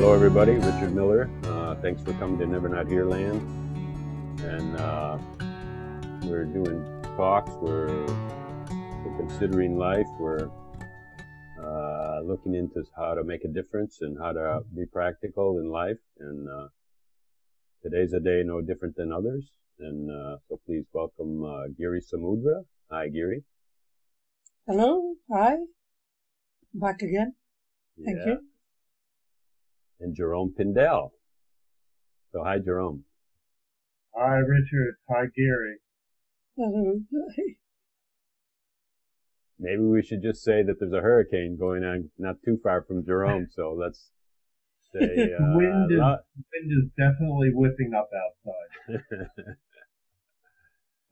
Hello, everybody. Richard Miller. Thanks for coming to Never Not Here Land. And we're doing talks. We're considering life. We're looking into how to make a difference and how to be practical in life. And today's a day no different than others. And so please welcome Giri Samudra. Hi, Giri. Hello. Hi. Back again. Thank you. And Jerome Pindell. So hi, Jerome. Hi, Richard. Hi, Giri. Hello. Maybe we should just say that there's a hurricane going on not too far from Jerome. So let's say wind is definitely whipping up outside.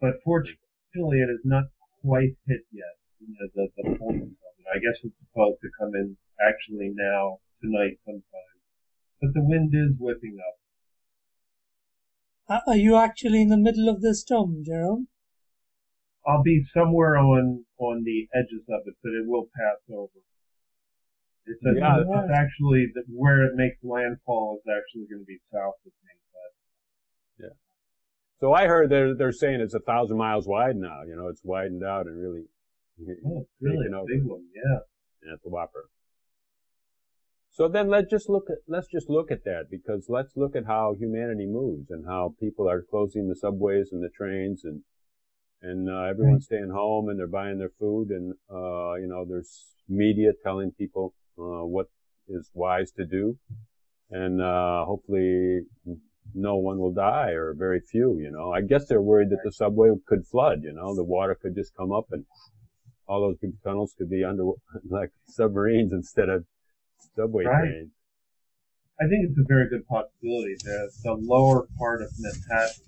But fortunately, it has not quite hit yet. You know, the fullness of it. I guess it's supposed to come in actually now, tonight sometime. But the wind is whipping up. Are you actually in the middle of the storm, Jerome? I'll be somewhere on the edges of it, but it will pass over. It's actually where it makes landfall is actually going to be south of me. But. Yeah. So I heard they're saying it's 1,000 miles wide now. You know, it's widened out and really. Oh, it's really a big one. Yeah. Yeah, it's a whopper. So then let's just look at that, because let's look at how humanity moves and how people are closing the subways and the trains and everyone's staying home and they're buying their food and you know, there's media telling people what is wise to do, and hopefully no one will die, or very few. You know, I guess they're worried that the subway could flood. You know, the water could just come up and all those big tunnels could be under like submarines instead of subway trains. I think it's a very good possibility. The lower part of Manhattan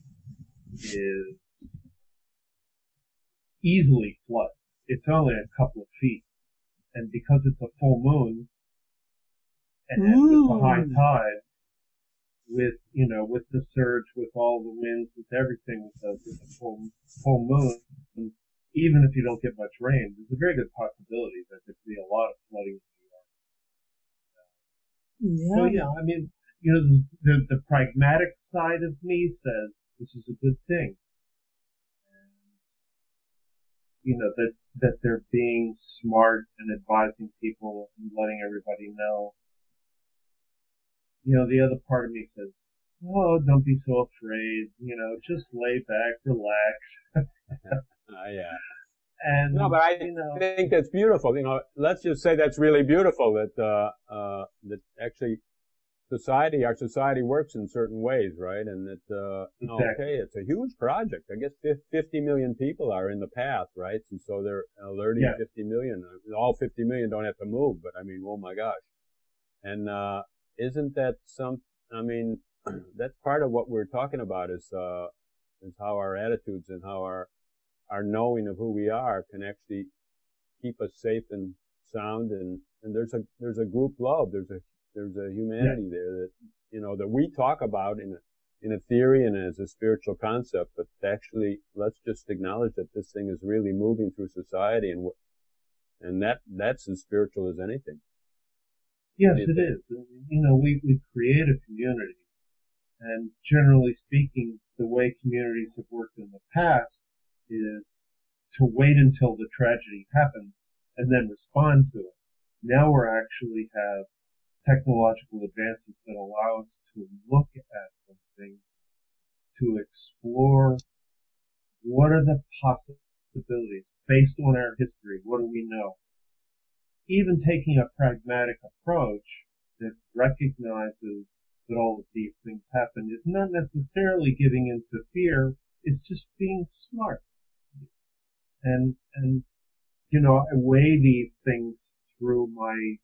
is easily flooded. It's only a couple of feet. And because it's a full moon and with a high tide, with the surge, with all the winds, with everything, with the full moon, even if you don't get much rain, there's a very good possibility that there could be a lot of flooding. Yeah. So yeah, I mean, you know, the pragmatic side of me says this is a good thing. And, you know, that they're being smart and advising people and letting everybody know. You know, the other part of me says, oh, don't be so afraid. You know, just lay back, relax. Yeah. And, no, but I think that's beautiful. You know, let's just say that's really beautiful that that actually our society works in certain ways, right? And that exactly. Okay, it's a huge project. I guess 50 million people are in the path, right? And so they're alerting 50 million. All 50 million don't have to move, but I mean, oh my gosh. And isn't that I mean, that's part of what we're talking about is how our attitudes and how our knowing of who we are can actually keep us safe and sound, and there's a group love, there's a humanity there that, you know, that we talk about in a theory and as a spiritual concept, but actually let's just acknowledge that this thing is really moving through society, and that's as spiritual as anything. Yes, it is. You know, we create a community, and generally speaking, the way communities have worked in the past is to wait until the tragedy happens and then respond to it. Now we actually have technological advances that allow us to look at something, to explore what are the possibilities based on our history. What do we know? Even taking a pragmatic approach that recognizes that all of these things happen is not necessarily giving into fear. It's just being smart. And, you know, I weigh these things through my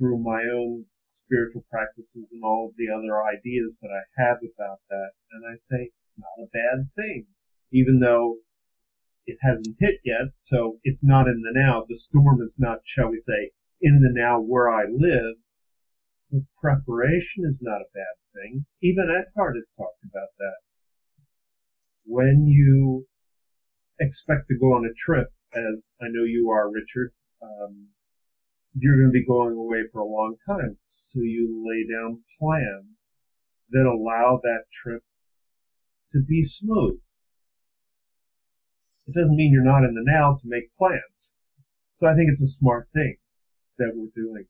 own spiritual practices and all of the other ideas that I have about that. And I say, not a bad thing, even though it hasn't hit yet. So it's not in the now. The storm is not, shall we say, in the now where I live. But preparation is not a bad thing. Even Eckhart has talked about that. When you expect to go on a trip, as I know you are, Richard, you're going to be going away for a long time. So you lay down plans that allow that trip to be smooth. It doesn't mean you're not in the now to make plans. So I think it's a smart thing that we're doing.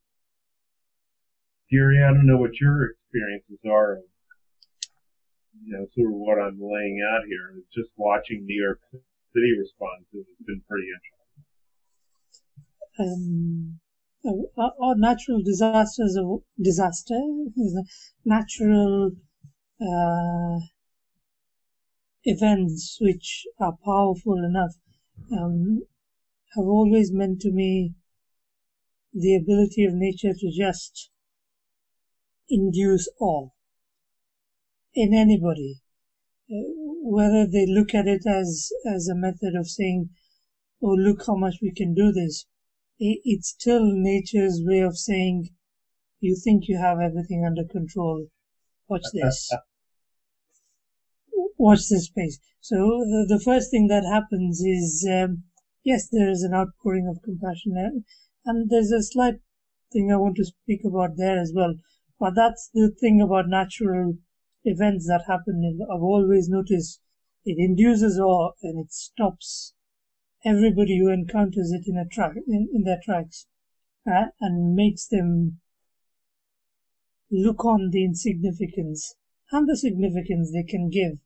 Giri, I don't know what your experiences are of, sort of what I'm laying out here. Just watching New York City respond to it has been pretty interesting. Or natural disasters natural events which are powerful enough have always meant to me the ability of nature to just induce awe in anybody, whether they look at it as a method of saying, oh, look how much we can do this. It's still nature's way of saying, you think you have everything under control. Watch this. Watch this space. So the first thing that happens is, yes, there is an outpouring of compassion, and there's a slight thing I want to speak about there as well. But that's the thing about natural events that happen. I've always noticed it induces awe and it stops everybody who encounters it in their tracks, and makes them look on the insignificance and the significance they can give.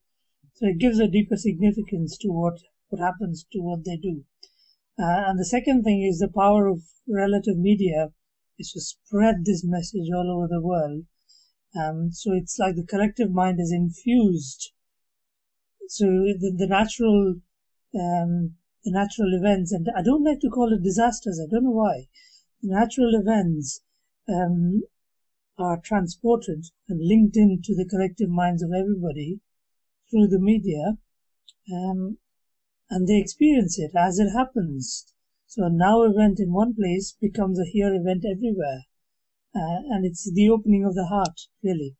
So it gives a deeper significance to what happens to what they do. And the second thing is the power of relative media is to spread this message all over the world. So it's like the collective mind is infused. So the natural events, and I don't like to call it disasters, I don't know why. The natural events are transported and linked into the collective minds of everybody through the media, and they experience it as it happens. So a now event in one place becomes a here event everywhere, and it's the opening of the heart, really.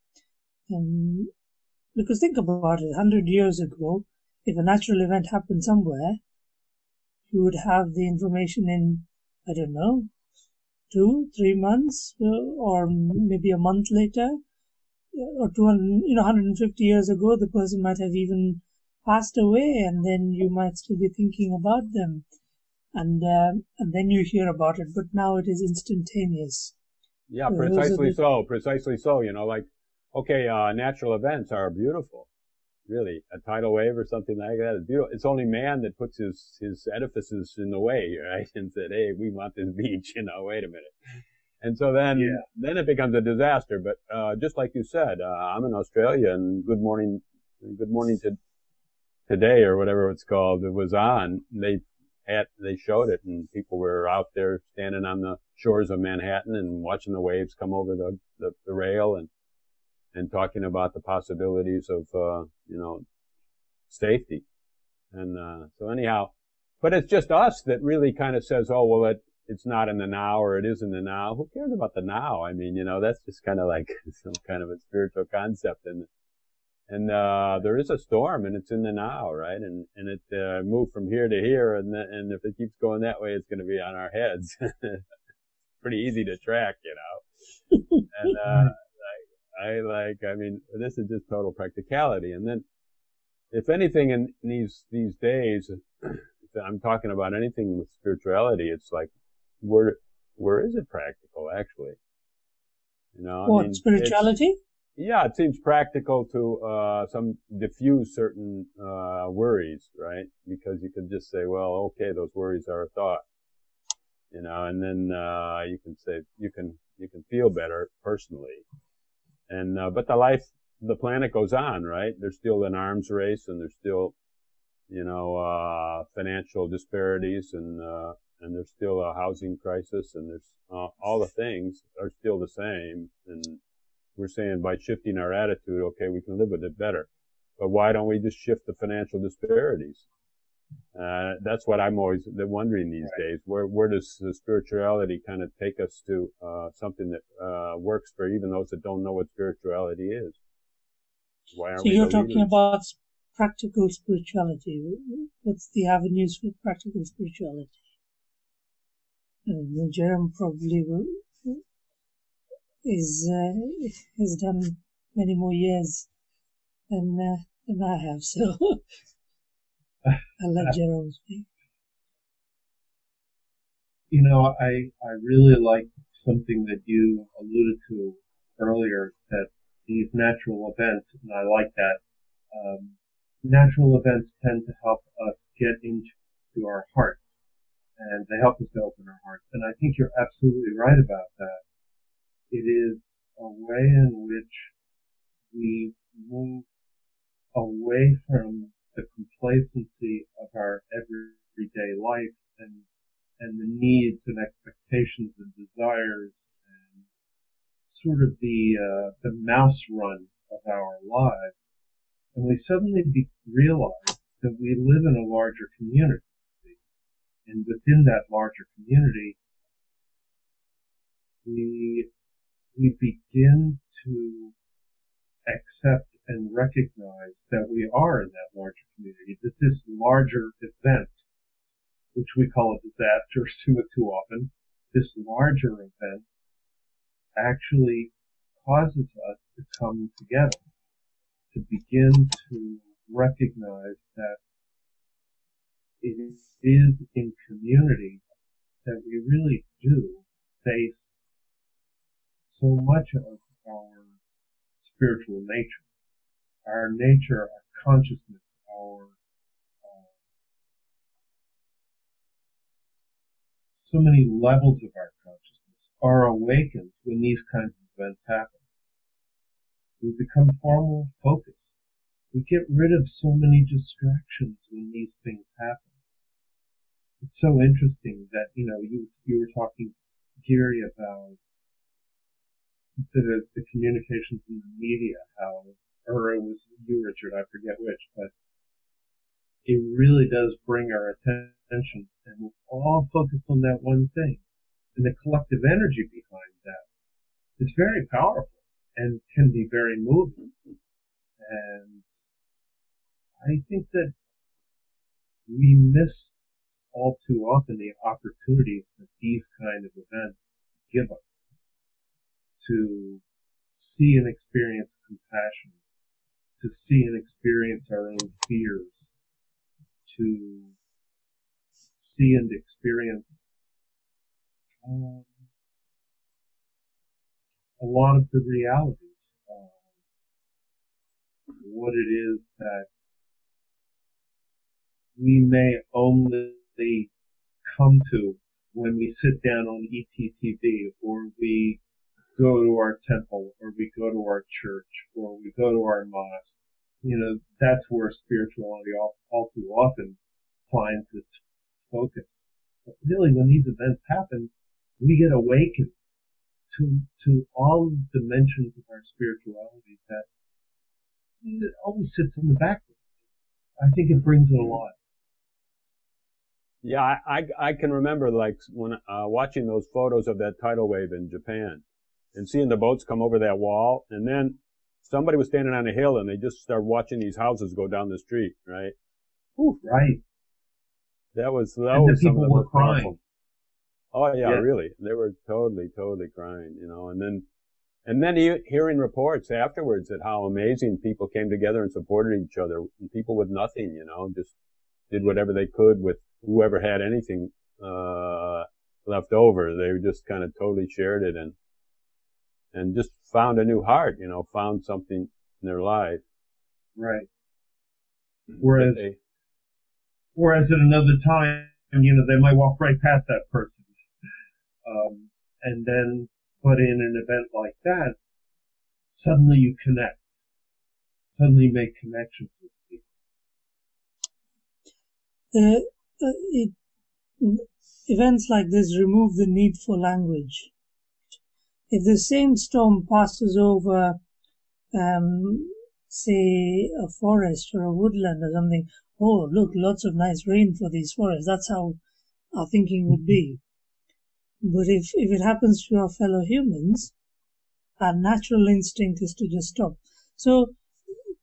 Because think about it, 100 years ago, if a natural event happened somewhere, you would have the information in, I don't know, 2-3 months, or maybe a month later, or 150 years ago, the person might have even passed away, and then you might still be thinking about them, and then you hear about it. But now it is instantaneous. Yeah, precisely so. Like, okay, natural events are beautiful. Really, a tidal wave or something like that is beautiful. It's only man that puts his edifices in the way, right? And said, hey, we want this beach, wait a minute. And so then it becomes a disaster. But, just like you said, I'm in Australia, and Good Morning to Today, or whatever it's called, it was on. They showed it, and people were out there standing on the shores of Manhattan and watching the waves come over the rail, and talking about the possibilities of, safety. And, so anyhow, but it's just us that really kind of says, oh, well, it's not in the now, or it is in the now. Who cares about the now? I mean, that's just kind of like some kind of a spiritual concept. And there is a storm, and it's in the now, right? And it moved from here to here, and if it keeps going that way, it's going to be on our heads. Pretty easy to track, And, I mean, this is just total practicality. And then, if anything in these days, if I'm talking about anything with spirituality, it's like, where is it practical, actually? Spirituality? Yeah, it seems practical to, diffuse certain, worries, right? Because you can just say, well, okay, those worries are a thought, and then, you can say, you can feel better personally. And, but the planet goes on, right? There's still an arms race, and there's still, financial disparities, and there's still a housing crisis, and there's, all the things are still the same. And we're saying by shifting our attitude, okay, we can live with it better. But why don't we just shift the financial disparities? That's what I'm always wondering these days. Where does the spirituality kind of take us to, something that, works for even those that don't know what spirituality is? Why aren't so we you're the talking leaders? about practical spirituality. What's the avenues for practical spirituality? Jerome probably will. has done many more years than I have. So I'll let Jerome speak. You know, I really like something that you alluded to earlier, that these natural events, and I like that, natural events tend to help us get into our hearts, and they help us to open our hearts. And I think you're absolutely right about that. It is a way in which we move away from the complacency of our everyday life and the needs and expectations and desires and sort of the mouse run of our lives. And we suddenly realize that we live in a larger community. And within that larger community, we begin to accept and recognize that we are in that larger community, that this larger event, which we call a disaster too often, this larger event actually causes us to come together, to begin to recognize that it is in community that we really do face so much of our spiritual nature, our consciousness, so many levels of our consciousness are awakened when these kinds of events happen. We become far more focused. We get rid of so many distractions when these things happen. It's so interesting that, you know, you were talking, Giri, about the communications in the media, or it was you, Richard, I forget which, but it really does bring our attention, and we're all focused on that one thing. And the collective energy behind that is very powerful and can be very moving. And I think that we miss all too often the opportunities that these kind of events give us to see and experience compassion, to see and experience our own fears, to see and experience a lot of the realities of what it is that we may only come to when we sit down on ETTV, or we go to our temple, or we go to our church, or we go to our mosque. You know, that's where spirituality all too often finds its focus. But really, when these events happen, we get awakened to all dimensions of our spirituality that it always sits in the background. I think it brings it alive. Yeah, I can remember, like, when watching those photos of that tidal wave in Japan and seeing the boats come over that wall, and then somebody was standing on a hill and they just started watching these houses go down the street, right? Ooh, right. That was some of the most powerful. Oh yeah, really. They were totally crying, you know, and then hearing reports afterwards at how amazing people came together and supported each other, and people with nothing, you know, just did whatever they could with whoever had anything left over. They just kind of totally shared it and just found a new heart, you know, found something in their life. Right. Whereas at another time, you know, they might walk right past that person. And then, but in an event like that, suddenly you connect. Suddenly make connections with people. Events like this remove the need for language. If the same storm passes over, say, a forest or a woodland or something, oh, look, lots of nice rain for these forests. That's how our thinking would be. But if it happens to our fellow humans, our natural instinct is to just stop. So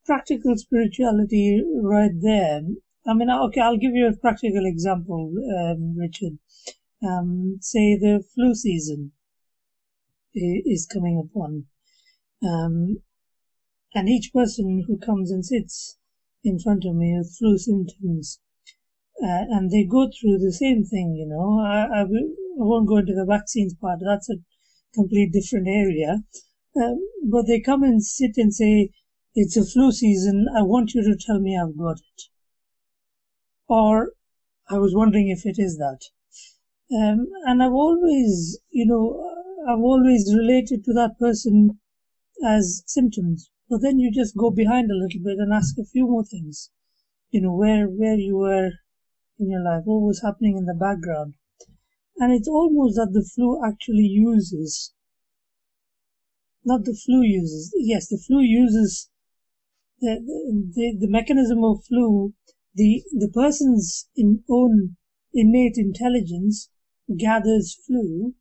practical spirituality right there. I mean, okay, I'll give you a practical example, Richard. Say the flu season. is coming upon. And each person who comes and sits in front of me with flu symptoms, and they go through the same thing, you know. I won't go into the vaccines part, that's a complete different area. But they come and sit and say, it's a flu season, I want you to tell me I've got it. Or, I was wondering if it is that. And I've always, I've always related to that person as symptoms. But then you just go behind a little bit and ask a few more things. Where you were in your life, what was happening in the background. And it's almost that the flu actually uses, not the flu uses, yes, the flu uses the mechanism of flu, the person's own innate intelligence gathers flu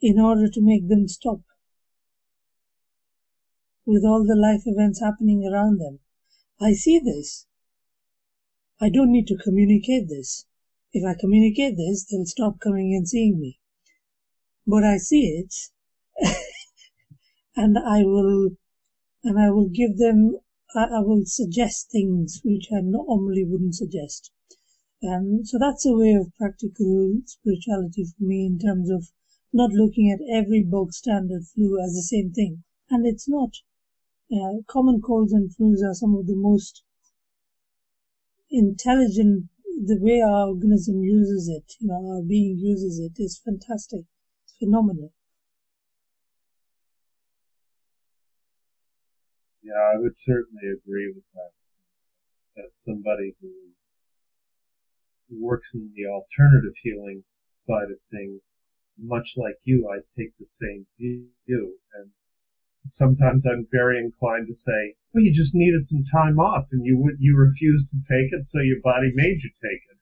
in order to make them stop with all the life events happening around them. I see this. I don't need to communicate this. If I communicate this, they'll stop coming and seeing me. But I see it, and I will give them, I will suggest things which I normally wouldn't suggest. So that's a way of practical spirituality for me in terms of not looking at every bog standard flu as the same thing. And it's not. Common colds and flus are some of the most intelligent. The way our organism uses it, our being uses it, is fantastic. It's phenomenal. Yeah, I would certainly agree with that. As somebody who works in the alternative healing side of things, much like you, I take the same view. And sometimes I'm very inclined to say, well, you just needed some time off and you refused to take it, so your body made you take it.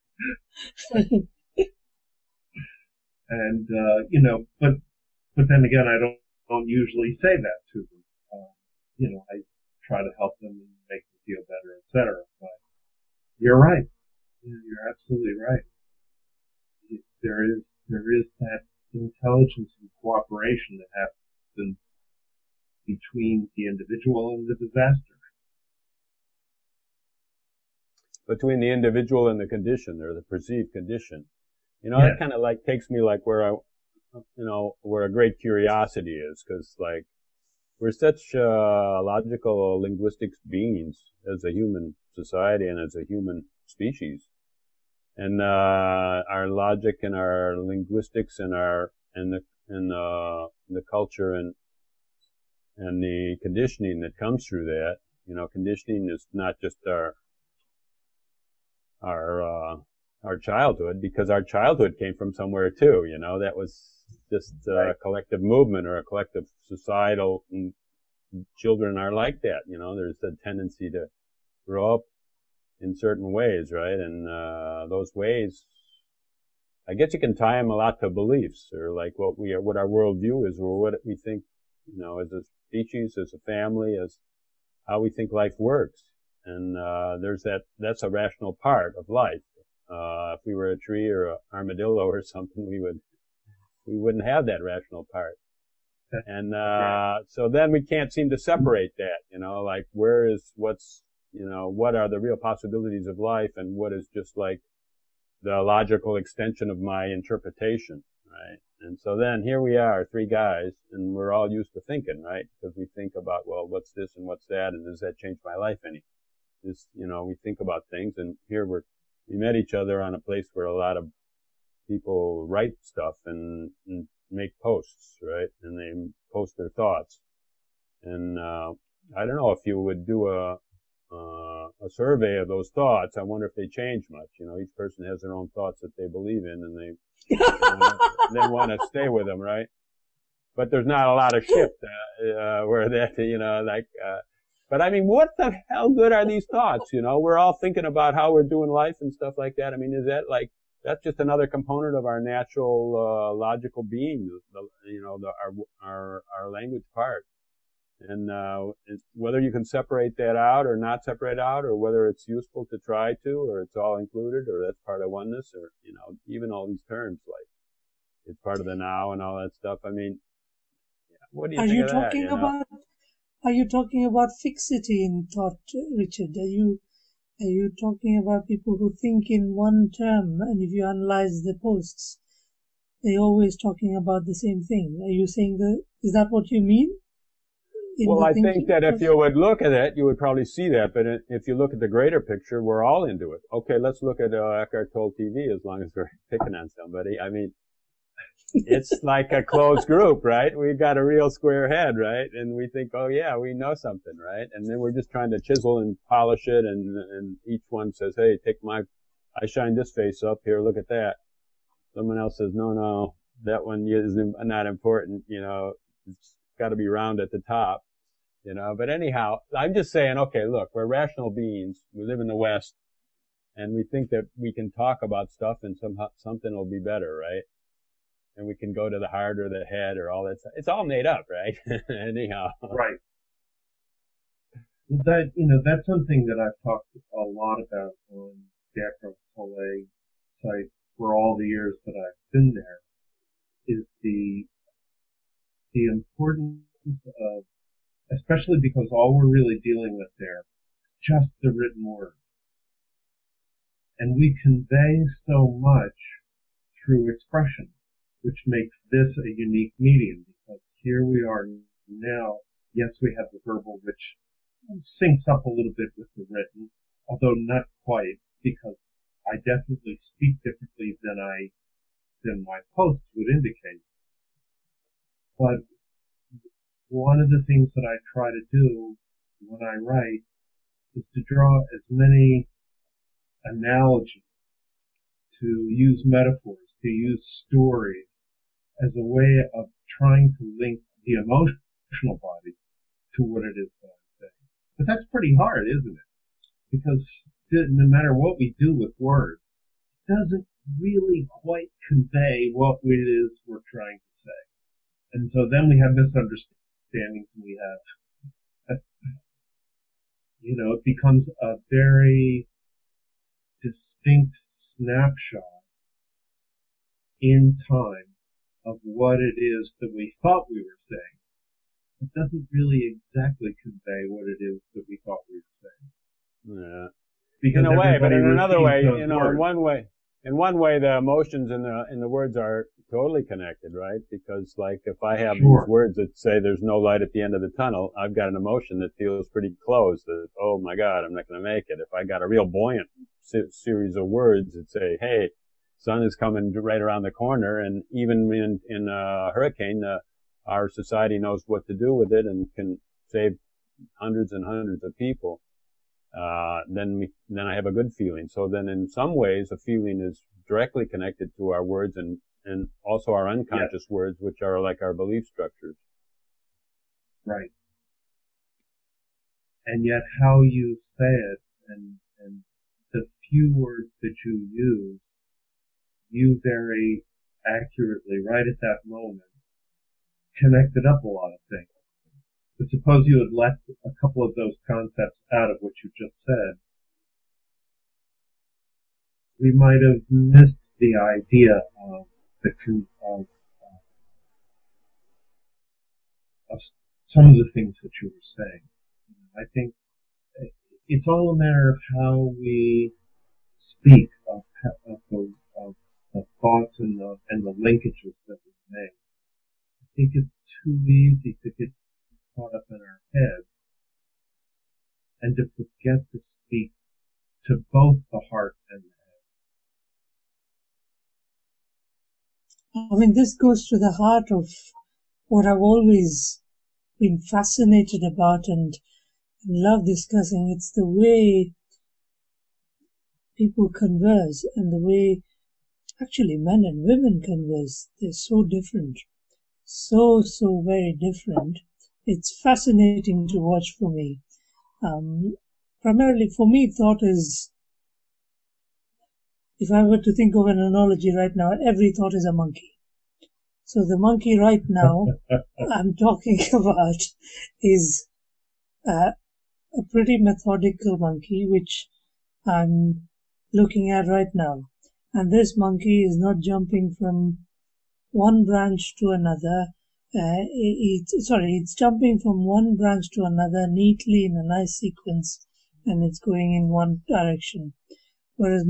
And, but then again, I don't usually say that to them. I try to help them and make them feel better, etc. But you're right. You're absolutely right. There is that intelligence and cooperation that happens between the individual and the disaster. Between the individual and the condition, or the perceived condition. That kind of takes me where where a great curiosity is, because we're such logical linguistics beings as a human society and as a human species. And our logic and our linguistics and the culture and the conditioning that comes through that, conditioning is not just our childhood, because our childhood came from somewhere too, that was just a collective movement or a collective societal, and children are like that, there's a tendency to grow up in certain ways, right? And those ways, I guess you can tie them a lot to beliefs, or what our worldview is, or what we think, as a species, as a family, as how we think life works. And that's a rational part of life. If we were a tree or an armadillo or something, we wouldn't have that rational part. And so then we can't seem to separate that, what are the real possibilities of life, and what is just the logical extension of my interpretation, right? And so then here we are, three guys, and we're all used to thinking, right? Because we think about, well, what's this and what's that, and does that change my life any? We think about things, and here we met each other on a place where a lot of people write stuff and make posts, right? And they post their thoughts. And I don't know if you would do a survey of those thoughts. I wonder if they change much. Each person has their own thoughts that they believe in, and they want to stay with them, right? But there's not a lot of shift where that, but I mean, what the hell good are these thoughts? We're all thinking about how we're doing life and stuff like that. I mean, is that that's just another component of our natural logical being, our language part. And whether you can separate that out or not separate out, or whether it's useful to try to, or it's all included, or that's part of oneness, or even all these terms it's part of the now and all that stuff. I mean, What do you think of that? Are you talking about fixity in thought, Richard? Are you talking about people who think in one term, and if you analyze the posts, they're always talking about the same thing? Are you saying that? Is that what you mean? Well, I think that if you would look at it, you would probably see that. But if you look at the greater picture, we're all into it. Okay, let's look at Eckhart Tolle TV, as long as we're picking on somebody. I mean, it's like a closed group, right? We've got a real square head, right? And we think, oh yeah, we know something, right? And then we're just trying to chisel and polish it, and each one says, hey, I shine this face up here, look at that. Someone else says, no, that one is not important, it's got to be round at the top, But anyhow, I'm just saying, okay, look, we're rational beings. We live in the West, and we think that we can talk about stuff and something will be better, right? And we can go to the heart or the head or all that stuff. It's all made up, right? Anyhow. Right. That, that's something that I've talked a lot about on the Eckhart Tolle site for all the years that I've been there, is the importance of, especially because all we're really dealing with there, just the written word. And we convey so much through expression, which makes this a unique medium, because here we are now. Yes, we have the verbal, which syncs up a little bit with the written, although not quite, because I definitely speak differently than my posts would indicate. But one of the things that I try to do when I write is to draw as many analogies, to use metaphors, to use stories as a way of trying to link the emotional body to what it is that I'm saying. But that's pretty hard, isn't it? Because no matter what we do with words, it doesn't really quite convey what it is we're trying to say. And so then we have misunderstandings, and we have, it becomes a very distinct snapshot in time of what it is that we thought we were saying. It doesn't really exactly convey what it is that we thought we were saying. Yeah. Because in a way, but in another way, in one way, the emotions in the words are totally connected, right? Because like if I have Sure. these words that say there's no light at the end of the tunnel, I've got an emotion that feels pretty close. That, oh my God, I'm not going to make it. If I got a real buoyant series of words that say, hey, sun is coming right around the corner, and even in a hurricane, our society knows what to do with it and can save hundreds and hundreds of people. Then I have a good feeling. So then in some ways, a feeling is directly connected to our words and also our unconscious Yes. words, which are like our belief structures. Right. And yet how you say it and the few words that you use, you very accurately, right at that moment, connected up a lot of things. But suppose you had left a couple of those concepts out of what you just said, we might have missed the idea of some of the things that you were saying. I think it's all a matter of how we speak, of the thoughts and the linkages that we make. I think it's too easy to get caught up in our heads and to forget to speak to both the heart and the head. I mean, this goes to the heart of what I've always been fascinated about and love discussing. It's the way people converse and the way actually men and women converse. They're so different. So very different. It's fascinating to watch for me. Primarily for me, thought is, if I were to think of an analogy right now, every thought is a monkey. So the monkey right now I'm talking about is a pretty methodical monkey, which I'm looking at right now. And this monkey is not jumping from one branch to another it's jumping from one branch to another neatly in a nice sequence, and it's going in one direction. Whereas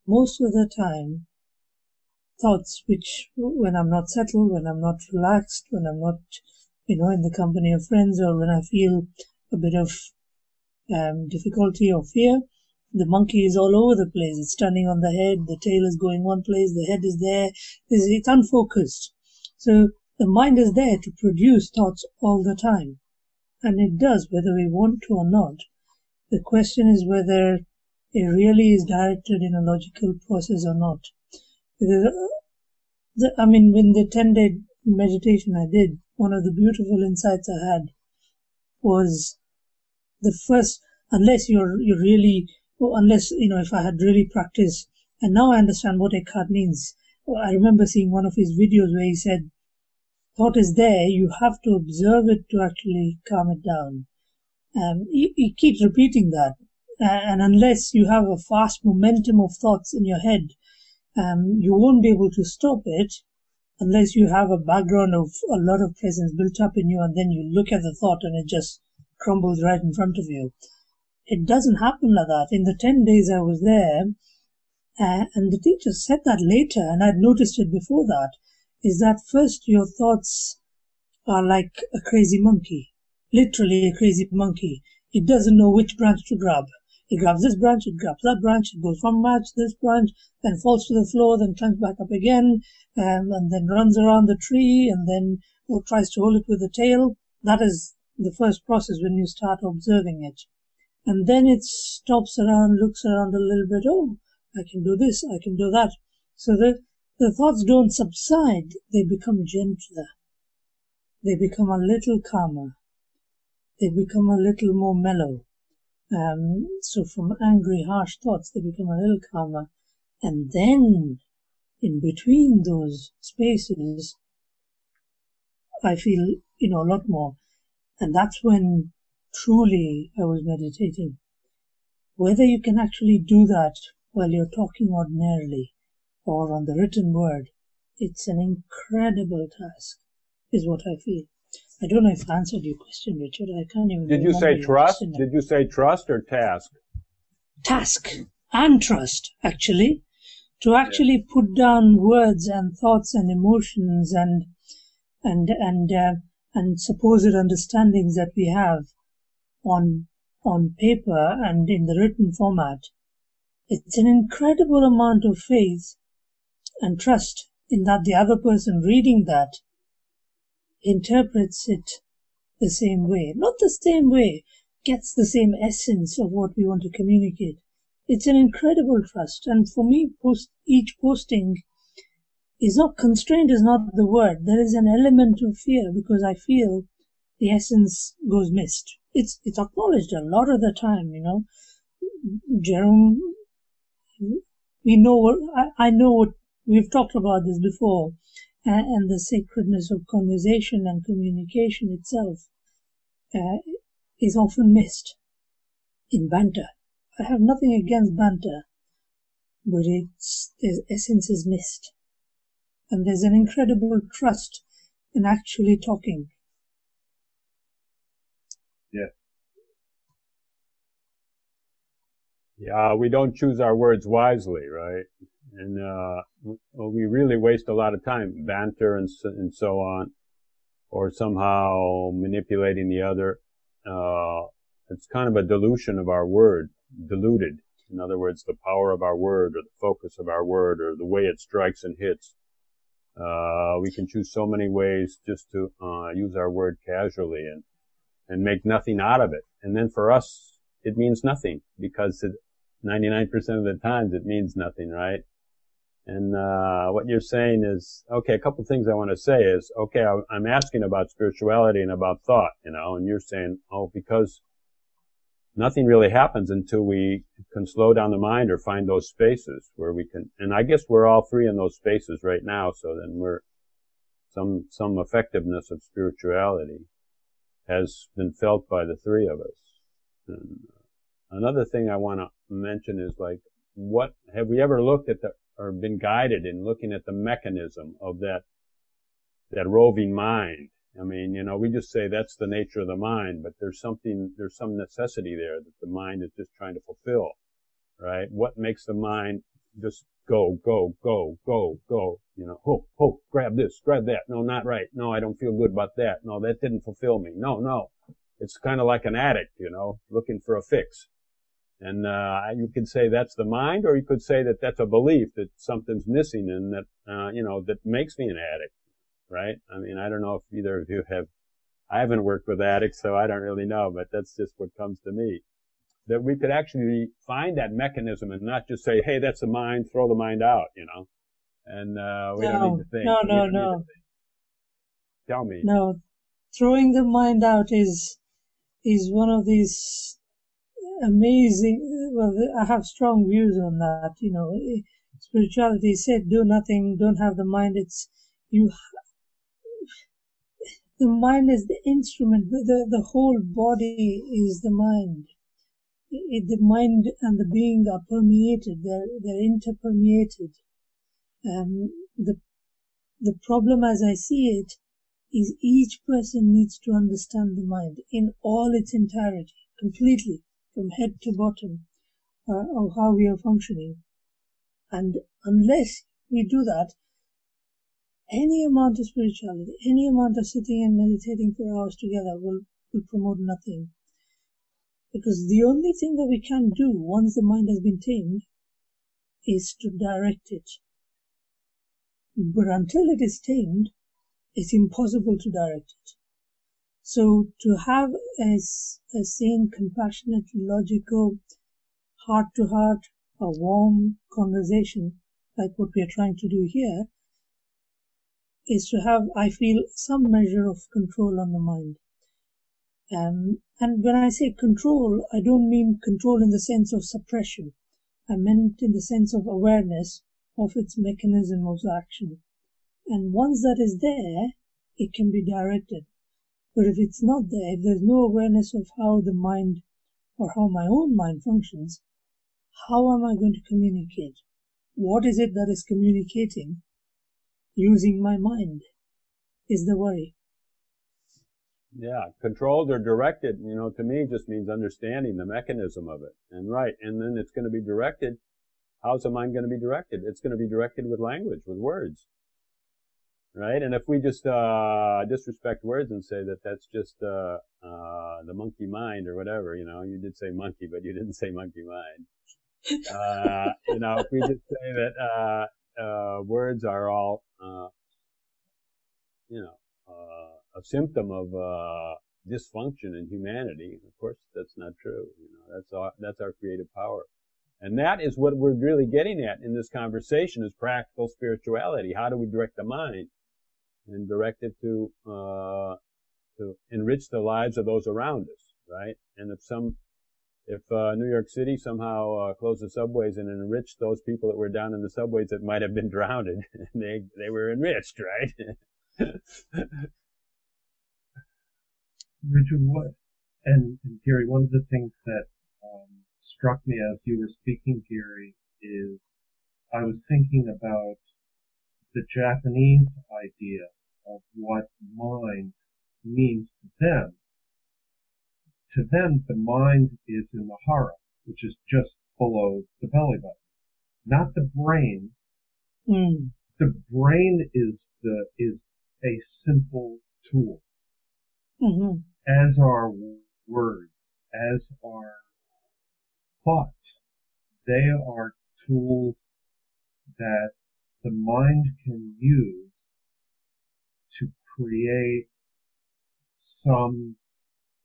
most of the time, thoughts which, when I'm not settled, when I'm not relaxed, when I'm not, in the company of friends, or when I feel a bit of difficulty or fear, the monkey is all over the place. It's standing on the head, the tail is going one place, the head is there, it's unfocused. So the mind is there to produce thoughts all the time. And it does, whether we want to or not. The question is whether it really is directed in a logical process or not. Because, when the 10-day meditation I did, one of the beautiful insights I had was the first, unless if I had really practiced, and now I understand what Eckhart means. I remember seeing one of his videos where he said, thought is there, you have to observe it to actually calm it down. He keeps repeating that. And unless you have a fast momentum of thoughts in your head, you won't be able to stop it unless you have a background of a lot of presence built up in you, and then you look at the thought and it just crumbles right in front of you. It doesn't happen like that. In the 10 days I was there, and the teacher said that later, and I'd noticed it before that, is that first your thoughts are like a crazy monkey, literally a crazy monkey. It doesn't know which branch to grab. It grabs this branch, it grabs that branch, it goes from branch to this branch, then falls to the floor, then climbs back up again, and then runs around the tree, and then tries to hold it with the tail. That is the first process when you start observing it. And then it stops around, looks around a little bit, oh, I can do this, I can do that. So the thoughts don't subside, they become gentler. They become a little calmer. They become a little more mellow. So from angry, harsh thoughts, they become a little calmer. And then, in between those spaces, I feel, a lot more. And that's when truly I was meditating. Whether you can actually do that while you're talking ordinarily or on the written word, it's an incredible task, is what I feel. I don't know if I answered your question, Richard. I can't even remember. Did you say trust? Did you say trust or task? Task and trust, actually. To actually put down words and thoughts and emotions and supposed understandings that we have on paper and in the written format. It's an incredible amount of faith and trust in that the other person reading that interprets it the same way. Not the same way, gets the same essence of what we want to communicate. It's an incredible trust. And for me, each posting is not constrained, is not the word. There is an element of fear because I feel the essence goes missed. It's acknowledged a lot of the time, Jerome, I know what, we've talked about this before, and the sacredness of conversation and communication itself is often missed in banter. I have nothing against banter, but the essence is missed. And there's an incredible trust in actually talking. Yeah. Yeah, we don't choose our words wisely, right? And we really waste a lot of time, banter and so on, or somehow manipulating the other. It's kind of a dilution of our word, diluted. In other words, the power of our word or the focus of our word or the way it strikes and hits. We can choose so many ways just to use our word casually and make nothing out of it. And then for us, it means nothing because 99% of the times it means nothing, right? And what you're saying is, okay, a couple things I want to say is, okay, I'm asking about spirituality and about thought, and you're saying, because nothing really happens until we can slow down the mind or find those spaces where we can, and I guess we're all three in those spaces right now, so then we're, some effectiveness of spirituality has been felt by the three of us. And another thing I want to mention is what have we ever looked at or been guided in looking at the mechanism of that that roving mind. I mean, we just say that's the nature of the mind, but there's some necessity there that the mind is just trying to fulfill, right? What makes the mind just go, go, go, go, go, grab this, grab that. No, not right. No, I don't feel good about that. No, that didn't fulfill me. No. It's kind of like an addict, looking for a fix. And, you could say that's the mind, or you could say that that's a belief that something's missing and that, that makes me an addict, right? I mean, I don't know if either of you I haven't worked with addicts, so I don't really know, but that's just what comes to me. That we could actually find that mechanism and not just say, hey, that's the mind, throw the mind out, and, we don't need to think. No. Tell me. No, throwing the mind out is one of these amazing, well, I have strong views on that, spirituality said do nothing, don't have the mind, the mind is the instrument, the whole body is the mind. The mind and the being are permeated, they're interpermeated. The problem as I see it is each person needs to understand the mind in all its entirety, completely, from head to bottom, of how we are functioning. And unless we do that, any amount of spirituality, any amount of sitting and meditating for hours together will promote nothing. Because the only thing that we can do once the mind has been tamed is to direct it. But until it is tamed, it's impossible to direct it. So to have a sane, compassionate, logical, heart-to-heart, a warm conversation, like what we are trying to do here, is to have, I feel, some measure of control on the mind. And when I say control, I don't mean control in the sense of suppression. I meant in the sense of awareness of its mechanism of action. And once that is there, it can be directed. But if it's not there, if there's no awareness of how the mind or how my own mind functions, how am I going to communicate? What is it that is communicating using my mind is the worry. Yeah, controlled or directed, to me just means understanding the mechanism of it. And then it's going to be directed. How's the mind going to be directed? It's going to be directed with language, with words. Right? And if we just disrespect words and say that that's just the monkey mind or whatever, you did say monkey, but you didn't say monkey mind. If we just say that words are all a symptom of dysfunction in humanity, of course that's not true. That's our creative power. And that is what we're really getting at in this conversation, is practical spirituality. How do we direct the mind and direct it to enrich the lives of those around us, right? And if New York City somehow closed the subways and enriched those people that were down in the subways that might have been drowned, they were enriched, right? Richard, and Giri, one of the things that struck me as you were speaking, Giri, is I was thinking about the Japanese idea of what mind means to them. To them, the mind is in the hara, which is just below the belly button, not the brain. The brain is a simple tool, as are words, as are thoughts. They are tools that the mind can use to create some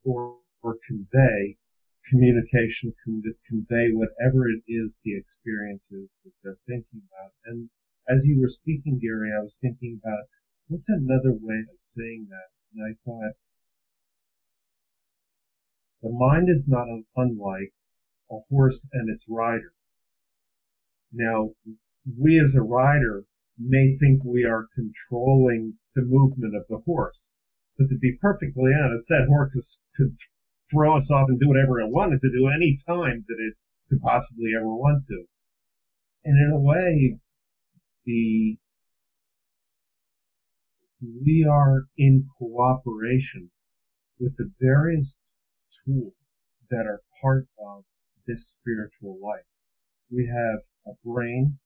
or convey communication, convey whatever it is the experience is that they're thinking about. And as you were speaking, Giri, I was thinking about what's another way of saying that. And I thought, the mind is not unlike a horse and its rider. Now, we as a rider may think we are controlling the movement of the horse. But to be perfectly honest, that horse could throw us off and do whatever it wanted to do any time that it could possibly ever want to. And in a way, we are in cooperation with the various tools that are part of this spiritual life. We have a brain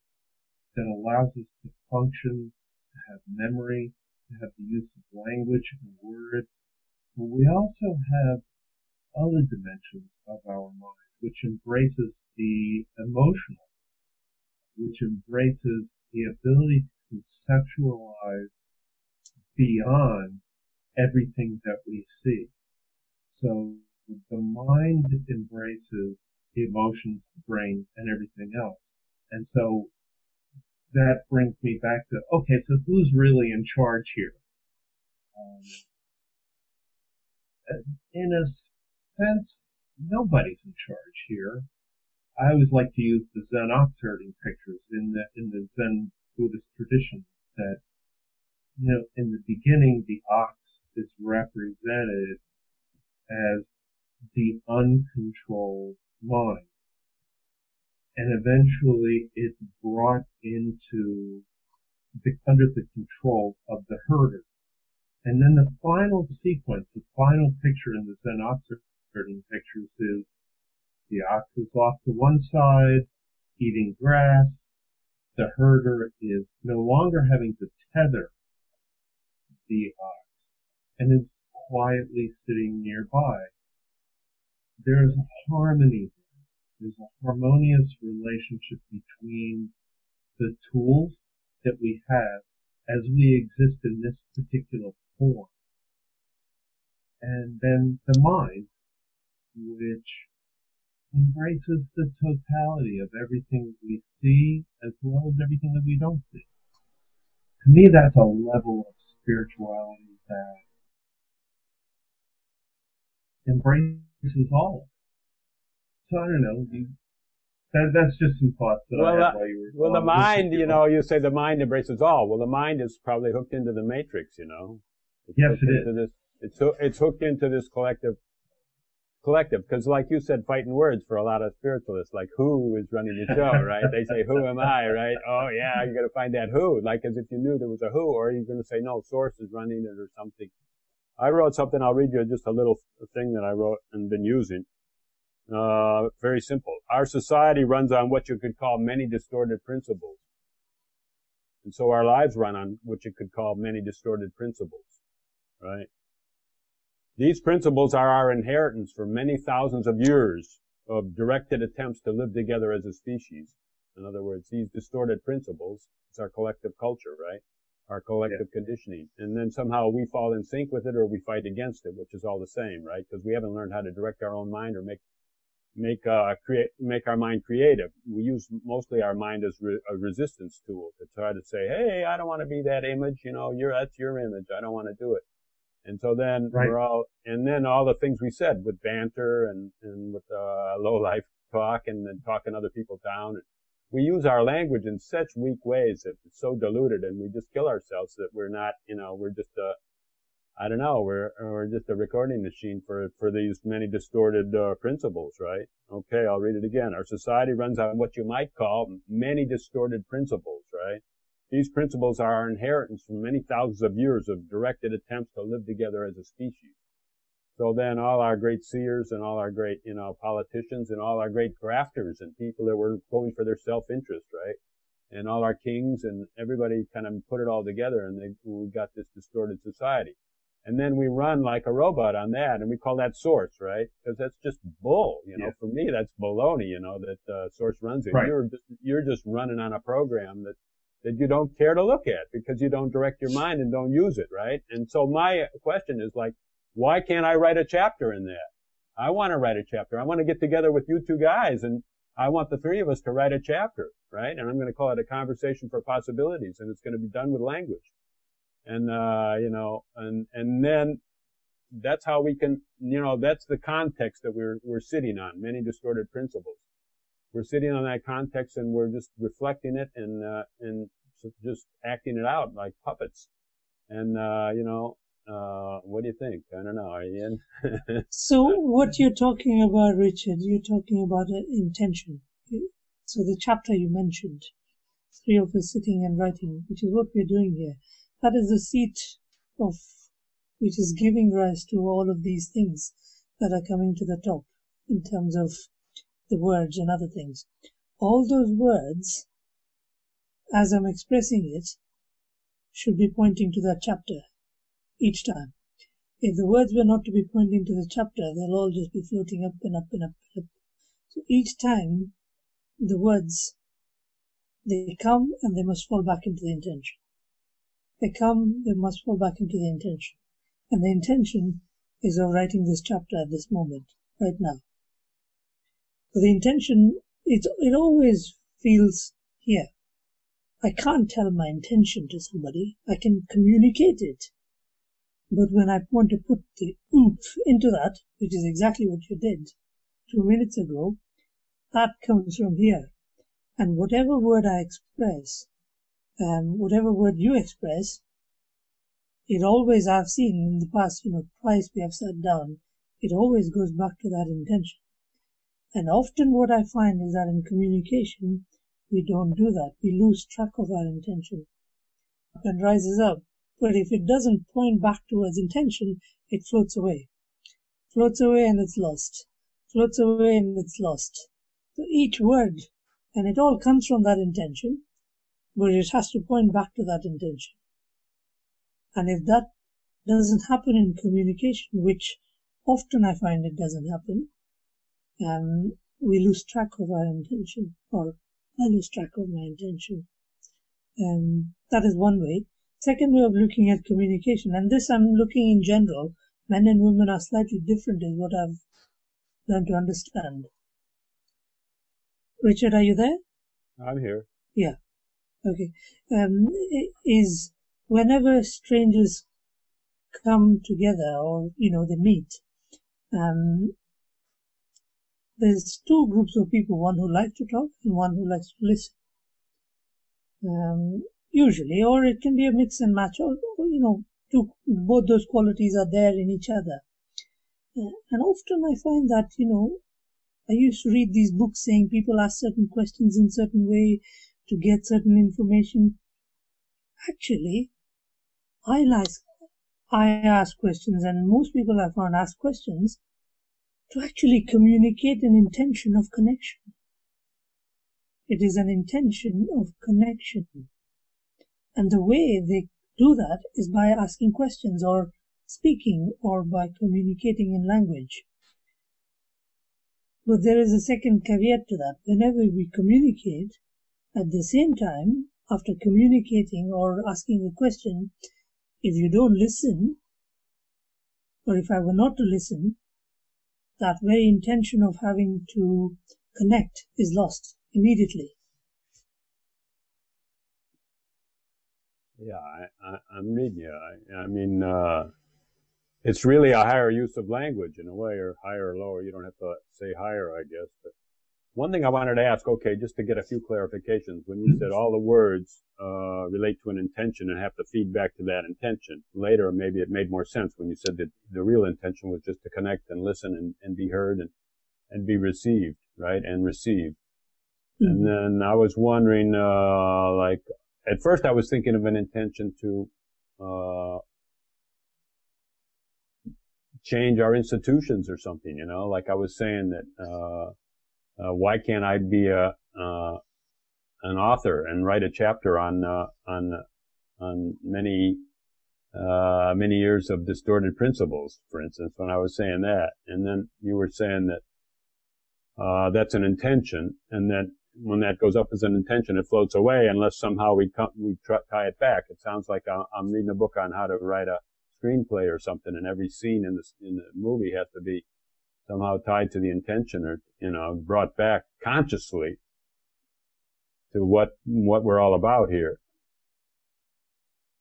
that allows us to function, to have memory, to have the use of language and words. But we also have other dimensions of our mind, which embraces the emotional, which embraces the ability to conceptualize beyond everything that we see. So the mind embraces the emotions, the brain, and everything else. And so that brings me back to, okay, so who's really in charge here? In a sense, nobody's in charge here. I always like to use the Zen ox herding pictures in the Zen Buddhist tradition that, in the beginning, the ox is represented as the uncontrolled mind. And eventually it's brought into under the control of the herder. And then the final sequence, the final picture in the Zen ox herding pictures is the ox is off to one side, eating grass. The herder is no longer having to tether the ox and is quietly sitting nearby. There is harmony. There's a harmonious relationship between the tools that we have as we exist in this particular form, and then the mind, which embraces the totality of everything we see as well as everything that we don't see. To me, that's a level of spirituality that embraces all of it. So I don't know. That's just some thoughts that I had while you were. Well, the mind, you say the mind embraces all. Well, the mind is probably hooked into the matrix, Yes, it is. It's hooked into this collective, because like you said, fighting words for a lot of spiritualists, like who is running the show, right? They say, who am I, right? Oh yeah, you gotta find that who, like as if you knew there was a who, or you're gonna say, no, source is running it or something. I wrote something, I'll read you just a little thing that I wrote and been using. Very simple. Our society runs on what you could call many distorted principles. And so our lives run on what you could call many distorted principles, right? These principles are our inheritance for many thousands of years of directed attempts to live together as a species. In other words, these distorted principles, it's our collective culture, right? Our collective conditioning. And then somehow we fall in sync with it or we fight against it, which is all the same, right? Because we haven't learned how to direct our own mind or make our mind creative. We use mostly our mind as a resistance tool to try to say, hey, I don't want to be that image, that's your image. I don't want to do it. And so then then all the things we said with banter and with, low life talk and then talking other people down. We use our language in such weak ways that it's so diluted and we just kill ourselves that we're not, we're just we're just a recording machine for these many distorted, principles, right? Okay, I'll read it again. Our society runs on what you might call many distorted principles, right? These principles are our inheritance from many thousands of years of directed attempts to live together as a species. So then all our great seers and all our great, politicians and all our great grafters and people that were going for their self-interest, right? And all our kings and everybody kind of put it all together and we got this distorted society. And then we run like a robot on that and we call that source, right? Because that's just bull, For me, that's baloney, that, source runs it. Right. You're just running on a program that you don't care to look at because you don't direct your mind and don't use it, right? And so my question is like, why can't I write a chapter in that? I want to write a chapter. I want to get together with you two guys and I want the three of us to write a chapter, right? And I'm going to call it A Conversation for Possibilities and it's going to be done with language. And, and then that's how we can, that's the context that we're sitting on, many distorted principles. We're sitting on that context and we're just reflecting it and just acting it out like puppets. And, what do you think? I don't know. Are you in? So what you're talking about, Richard, you're talking about an intention. So the chapter you mentioned, three of us sitting and writing, which is what we're doing here. That is the seat which is giving rise to all of these things that are coming to the top in terms of the words and other things. All those words, as I'm expressing it, should be pointing to that chapter each time. If the words were not to be pointing to the chapter, they'll all just be floating up and up and up and up. So each time the words, they come and they must fall back into the intention. They come, they must fall back into the intention. And the intention is of writing this chapter at this moment, right now. So the intention, it always feels here. I can't tell my intention to somebody. I can communicate it. But when I want to put the oomph into that, which is exactly what you did 2 minutes ago, that comes from here. And whatever word I express, whatever word you express, it always, I've seen in the past, twice we have sat down, it always goes back to that intention. And often what I find is that in communication, we don't do that. We lose track of our intention and rises up. But if it doesn't point back towards intention, it floats away. Floats away and it's lost. Floats away and it's lost. So each word, and it all comes from that intention, but it has to point back to that intention. And if that doesn't happen in communication, which often I find it doesn't happen, we lose track of our intention, or I lose track of my intention. That is one way. Second way of looking at communication, and this I'm looking in general, men and women are slightly different is what I've learned to understand. Richard, are you there? I'm here. Yeah. Okay. Is whenever strangers come together or, they meet, there's two groups of people, one who likes to talk and one who likes to listen. Usually, or it can be a mix and match, or both those qualities are there in each other. And often I find that, I used to read these books saying people ask certain questions in certain way to get certain information. Actually, I ask questions, and most people I found ask questions to actually communicate an intention of connection. It is an intention of connection. And the way they do that is by asking questions or speaking or by communicating in language. But there is a second caveat to that. Whenever we communicate, at the same time, after communicating or asking a question, if you don't listen, or if I were not to listen, that very intention of having to connect is lost immediately. Yeah, I'm reading you. I mean, it's really a higher use of language in a way, or higher or lower. You don't have to say higher, I guess. But one thing I wanted to ask, okay, just to get a few clarifications, when you said all the words relate to an intention and have to feed back to that intention. Later, maybe it made more sense when you said that the real intention was just to connect and listen and be heard and be received, right? And receive. Mm-hmm. And then I was wondering, at first I was thinking of an intention to change our institutions or something, like I was saying that why can't I be an author and write a chapter on many years of distorted principles, for instance, when I was saying that. And then you were saying that that's an intention, and that when that goes up as an intention, it floats away unless somehow we tie it back. It sounds like I'm reading a book on how to write a screenplay or something, and every scene in the movie has to be somehow tied to the intention, or brought back consciously to what we're all about here.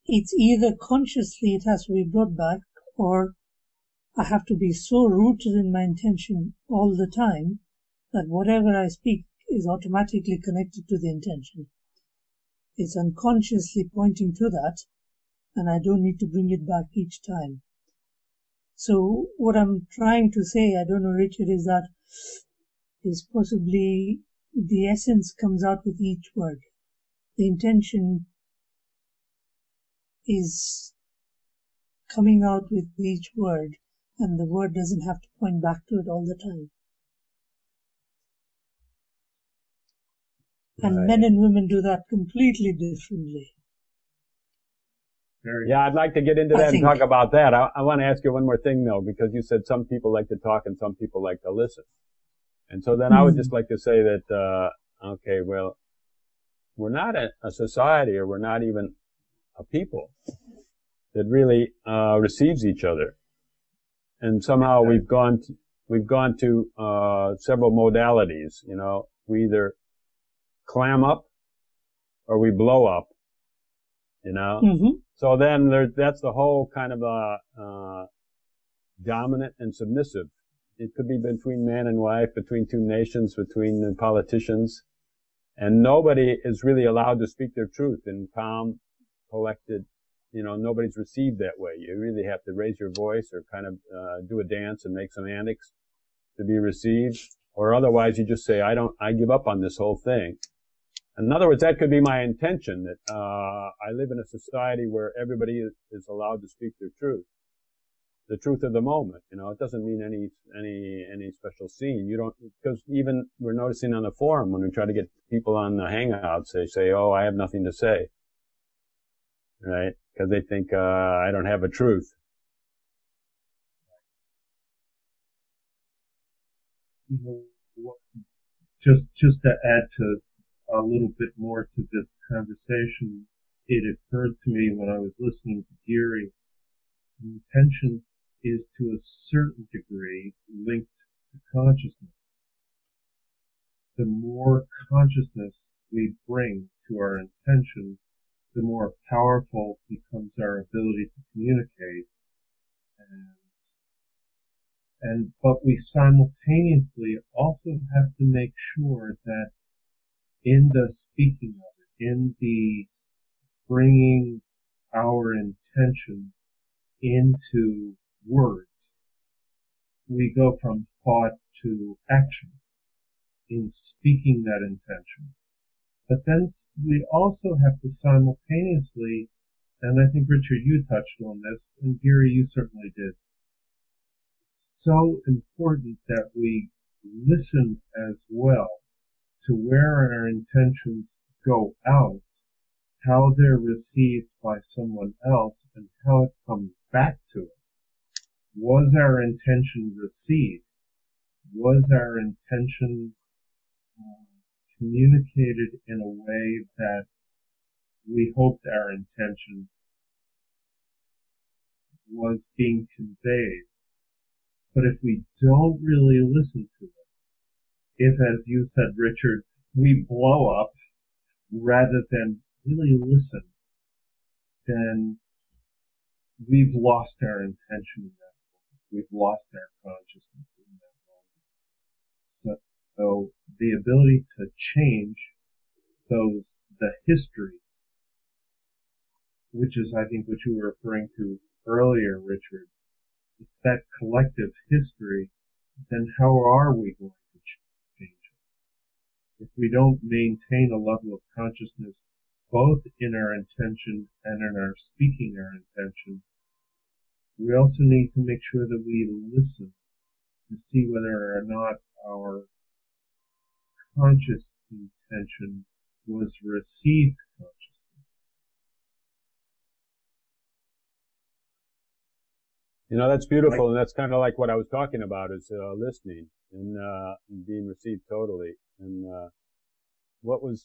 It's either consciously it has to be brought back, or I have to be so rooted in my intention all the time that whatever I speak is automatically connected to the intention. It's unconsciously pointing to that, and I don't need to bring it back each time. So what I'm trying to say, I don't know, Richard, is that is possibly the essence comes out with each word. The intention is coming out with each word, and the word doesn't have to point back to it all the time. And men and women do that completely differently. Yeah, I'd like to get into that and talk about that. I want to ask you one more thing, though, because you said some people like to talk and some people like to listen. And so then I would just like to say that, okay, well, we're not a society, or we're not even a people that really receives each other. And somehow we've gone to several modalities. You know, we either clam up or we blow up. You know, so then that's the whole kind of dominant and submissive. It could be between man and wife, between two nations, between the politicians, and nobody is really allowed to speak their truth in calm, collected. You know, nobody's received that way. You really have to raise your voice or kind of do a dance and make some antics to be received, or otherwise you just say, I give up on this whole thing. In other words, that could be my intention, that I live in a society where everybody is allowed to speak their truth, the truth of the moment. You know, it doesn't mean any special scene. You don't, because even we're noticing on the forum when we try to get people on the Hangouts, they say, "Oh, I have nothing to say," right? Because they think I don't have a truth. Just to add to a little bit more to this conversation, it occurred to me when I was listening to Giri, intention is to a certain degree linked to consciousness. The more consciousness we bring to our intention, the more powerful becomes our ability to communicate. But we simultaneously also have to make sure that in the speaking of it, in the bringing our intention into words, we go from thought to action in speaking that intention. But then we also have to simultaneously, and I think Richard, you touched on this, and Giri, you certainly did, so important that we listen as well to where our intentions go out, how they're received by someone else, and how it comes back to us. Was our intention received? Was our intention communicated in a way that we hoped our intention was being conveyed? But if we don't really listen to it, if, as you said, Richard, we blow up rather than really listen, then we've lost our intention in that moment. We've lost our consciousness in that moment. So the ability to change the history, which is, I think, what you were referring to earlier, Richard, it's that collective history, then how are we going to change it? If we don't maintain a level of consciousness both in our intention and in our speaking our intention, we also need to make sure that we listen to see whether or not our conscious intention was received consciously. You know, that's beautiful, and that's kind of like what I was talking about, is listening and being received totally. And what was,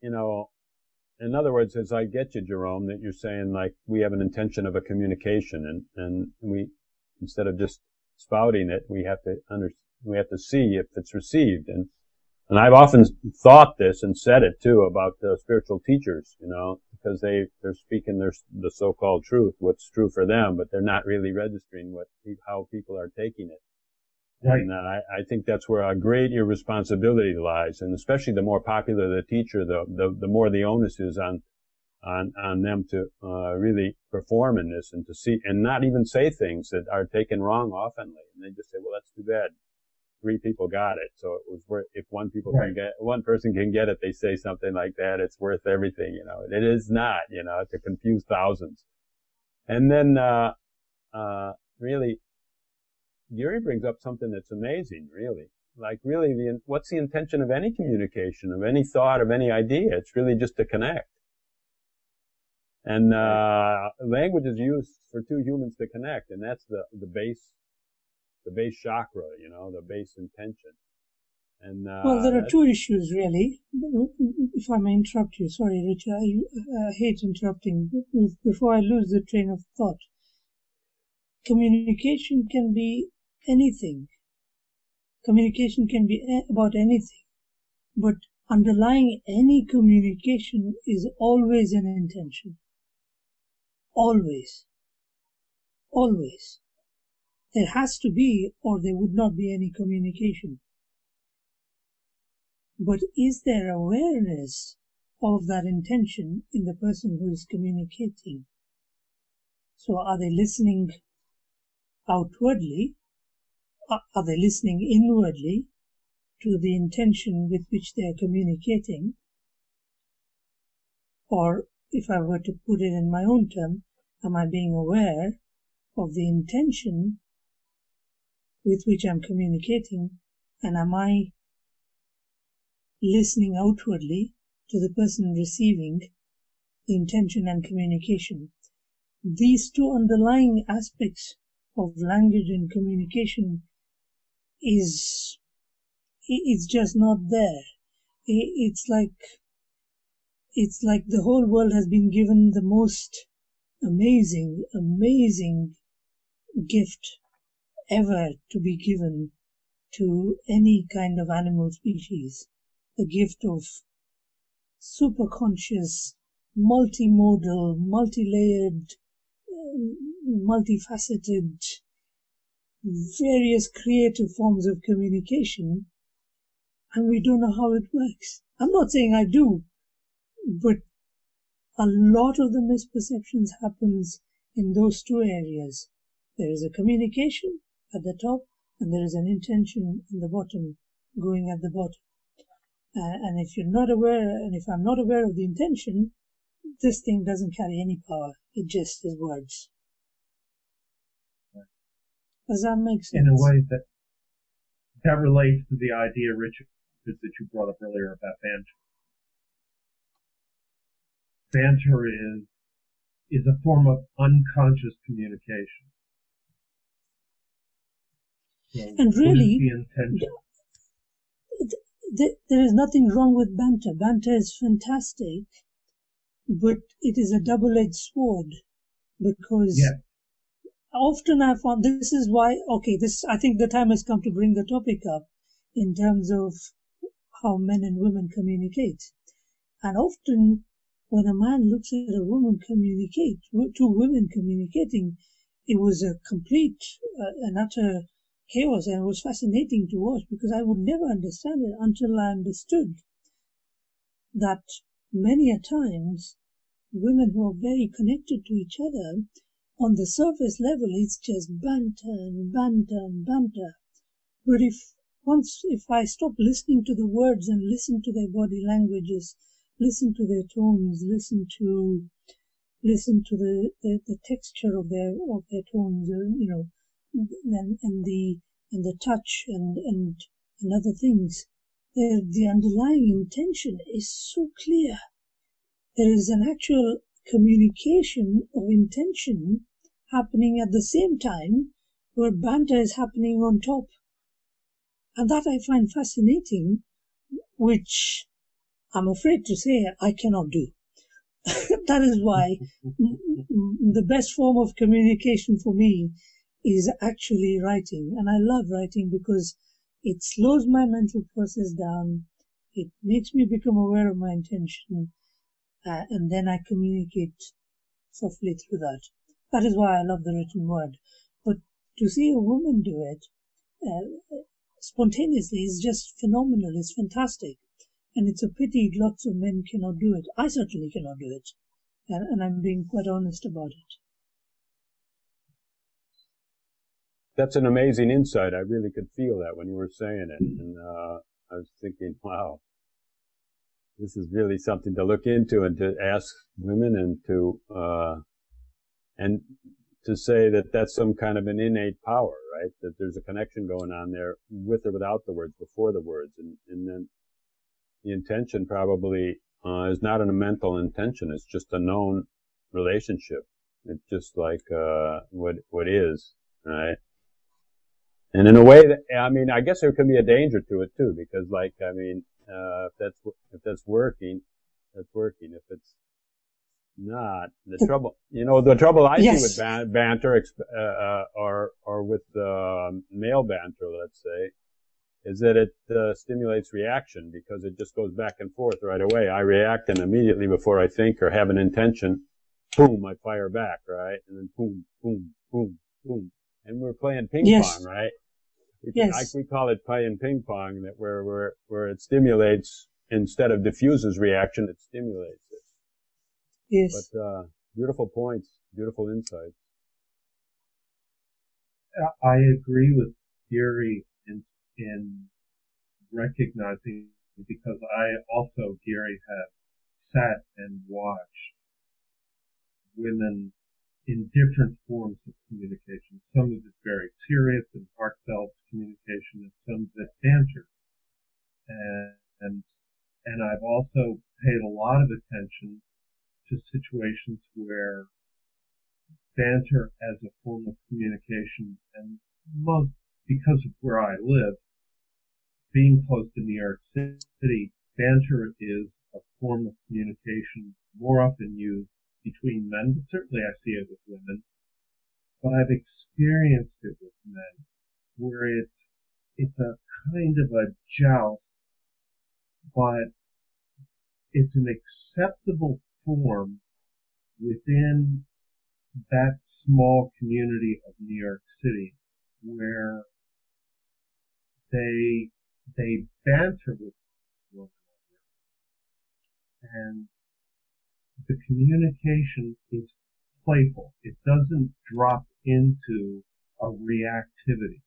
you know, in other words, as I get you, Jerome, that you're saying, like, we have an intention of a communication, and we, instead of just spouting it, we have to see if it's received. And I've often thought this and said it too about spiritual teachers, you know, because they're speaking the so-called truth, what's true for them, but they're not really registering how people are taking it. Right. And I think that's where a great irresponsibility lies, and especially the more popular the teacher, the more the onus is on them to really perform in this and to see and not even say things that are taken wrong oftenly, and they just say, well, that's too bad. 3 people got it, so it was worth. If one person can get it, they say something like that, it's worth everything, you know. It is not, you know, to confuse thousands. And then really, Giri brings up something that's amazing, really. Like, really, what's the intention of any communication, of any thought, of any idea? It's really just to connect. And language is used for two humans to connect, and that's the base chakra, the base intention. And well, there are two issues, really. If I may interrupt you, sorry, Richard, I hate interrupting. Before I lose the train of thought, communication can be anything. Communication can be about anything, but underlying any communication is always an intention. Always. Always. There has to be, or there would not be any communication. But is there awareness of that intention in the person who is communicating? So are they listening outwardly? Are they listening inwardly to the intention with which they are communicating? Or, if I were to put it in my own term, am I being aware of the intention with which I'm communicating, and am I listening outwardly to the person receiving the intention and communication? These two underlying aspects of language and communication it's just not there. It's like the whole world has been given the most amazing gift ever to be given to any kind of animal species. The gift of superconscious, multimodal, multi-layered, multifaceted, various creative forms of communication, and we don't know how it works. I'm not saying I do, but a lot of the misperceptions happens in those two areas. There is a communication at the top, and there is an intention in the bottom, going at the bottom. And if you're not aware, and if I'm not aware of the intention, this thing doesn't carry any power. It just is words. Does that make sense? In a way that relates to the idea, Richard, that you brought up earlier about banter. Banter is a form of unconscious communication. So and really, the intention? There is nothing wrong with banter. Banter is fantastic, but it is a double-edged sword, because often I found this is why, I think the time has come to bring the topic up in terms of how men and women communicate. And often when a man looks at a woman communicate, two women communicating, it was a complete and utter chaos, and it was fascinating to watch, because I would never understand it until I understood that many a times women who are very connected to each other, on the surface level it's just banter and banter and banter. But if I stop listening to the words and listen to their body languages, listen to their tones, listen to the texture of their tones, and the touch and other things, the underlying intention is so clear. There is an actual communication of intention happening at the same time, where banter is happening on top. And that I find fascinating, which I'm afraid to say I cannot do. That is why the best form of communication for me is actually writing. And I love writing because it slows my mental process down. It makes me become aware of my intention. And then I communicate softly through that. That is why I love the written word. But to see a woman do it spontaneously is just phenomenal. It's fantastic. And it's a pity lots of men cannot do it. I certainly cannot do it. And I'm being quite honest about it. That's an amazing insight. I really could feel that when you were saying it. And I was thinking, wow, this is really something to look into and to ask women and to to say that that's some kind of an innate power, right? That there's a connection going on there with or without the words, before the words. And then the intention probably is not a mental intention. It's just a known relationship. It's just like what is, right? And in a way that, I mean, I guess there can be a danger to it too, because like, I mean, if that's working, that's working. If it's not, the trouble I see with banter, or with male banter, let's say, is that it stimulates reaction, because it just goes back and forth right away. I react, and immediately before I think or have an intention, boom, I fire back, right? And then boom, boom, boom, boom. And we're playing ping pong, right? We call it playing ping pong, that where it stimulates instead of diffuses reaction, it stimulates it. Yes. But beautiful points, beautiful insights. I agree with Giri in recognizing, because I also, Giri, have sat and watched women in different forms of communication. Some of it very serious and heartfelt communication, and some of it banter. And I've also paid a lot of attention to situations where banter as a form of communication, and most because of where I live, being close to New York City, banter is a form of communication more often used between men, but certainly I see it with women. But I've experienced it with men, where it's a kind of a joust, but it's an acceptable form within that small community of New York City, where they banter with one another, and the communication is playful. It doesn't drop into a reactivity.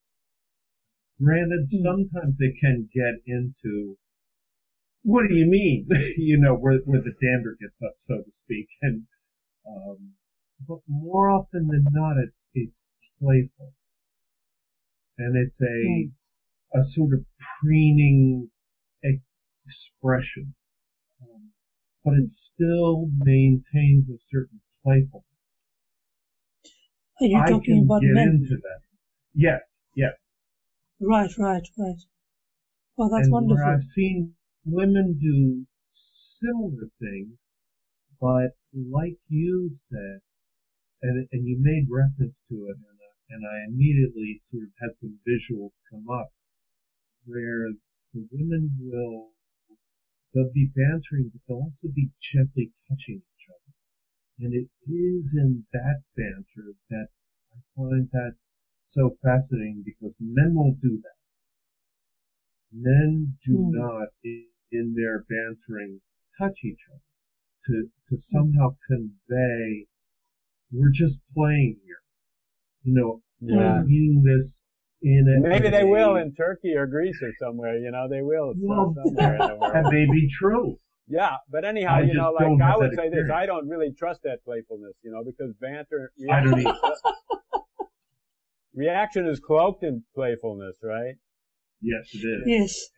Granted, sometimes they can get into, what do you mean? Where the dander gets up, so to speak. And but more often than not, it's playful, and it's a sort of preening expression, but it still maintains a certain playfulness. Are you talking about men? I can get into that. Yes. Right. Well, that's wonderful. Where I've seen women do similar things, but like you said, and you made reference to it, and I immediately sort of had some visuals come up, where the women they'll be bantering, but they'll also be gently touching each other. And it is in that banter that I find that so fascinating, because men won't do that. Men do not, in their bantering, touch each other to somehow convey, we're just playing here. I'm reading this in a... Maybe they will in Turkey or Greece or somewhere, they will. Well, somewhere in the world. That may be true. Yeah, but anyhow, I would say this, I don't really trust that playfulness, because banter... I don't either. Reaction is cloaked in playfulness, right? Yes, it is.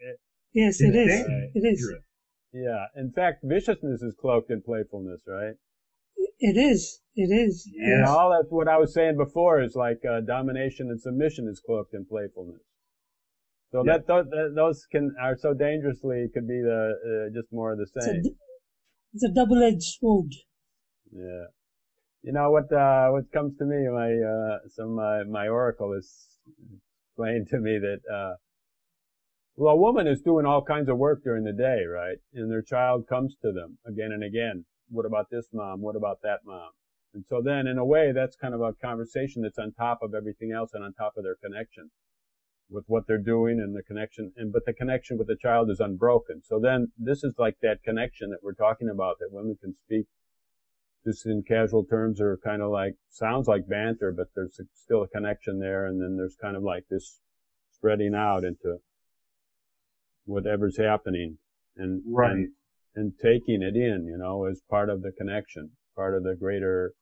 Yes, it is. Right. It is. Yeah. In fact, viciousness is cloaked in playfulness, right? It is. Yeah. All that's what I was saying before is like domination and submission is cloaked in playfulness. So those are so dangerously could be just more of the same. It's a double-edged sword. Yeah. What comes to me, my oracle is explained to me that, a woman is doing all kinds of work during the day, right? And their child comes to them again and again. What about this mom? What about that mom? And so then, in a way, that's kind of a conversation that's on top of everything else and on top of their connection with what they're doing and the connection. But the connection with the child is unbroken. So then, this is like that connection that we're talking about, that women can speak just in casual terms, or kind of like, sounds like banter, but there's still a connection there. And then there's kind of like this spreading out into whatever's happening and taking it in, as part of the connection, part of the greater,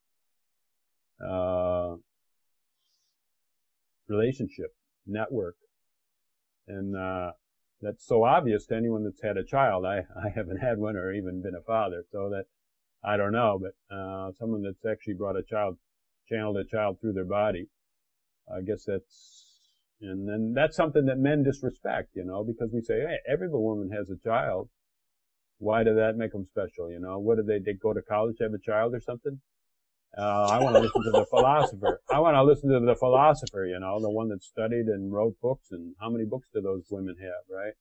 relationship network. And that's so obvious to anyone that's had a child. I haven't had one or even been a father, so that I don't know. But someone that's actually channeled a child through their body, I guess and then that's something that men disrespect, because we say, hey, every woman has a child. Why did that make them special? What did they go to college to have a child or something? I want to listen to the philosopher. I want to listen to the philosopher, the one that studied and wrote books. And how many books do those women have, right?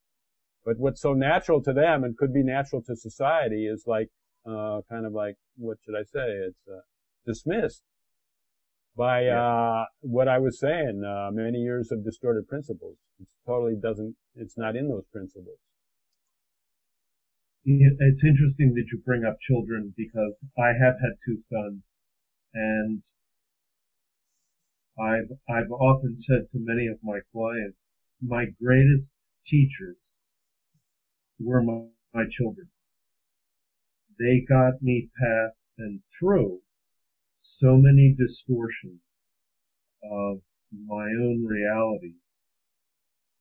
But what's so natural to them and could be natural to society is like, kind of like, what should I say? It's dismissed by what I was saying, many years of distorted principles. It's not in those principles. It's interesting that you bring up children, because I have had 2 sons, and I've often said to many of my clients, my greatest teachers were my children. They got me past and through so many distortions of my own reality,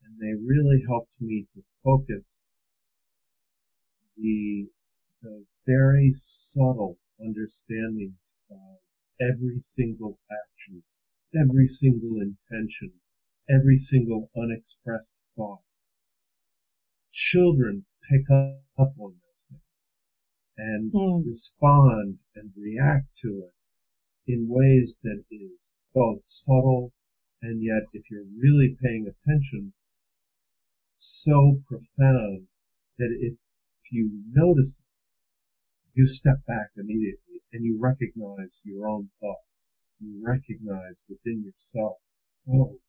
and they really helped me to focus the very subtle understanding of every single action, every single intention, every single unexpressed thought. Children pick up on those things and respond and react to it in ways that is both subtle and yet, if you're really paying attention, so profound that if you notice it, you step back immediately and you recognize your own thoughts. You recognize within yourself, oh,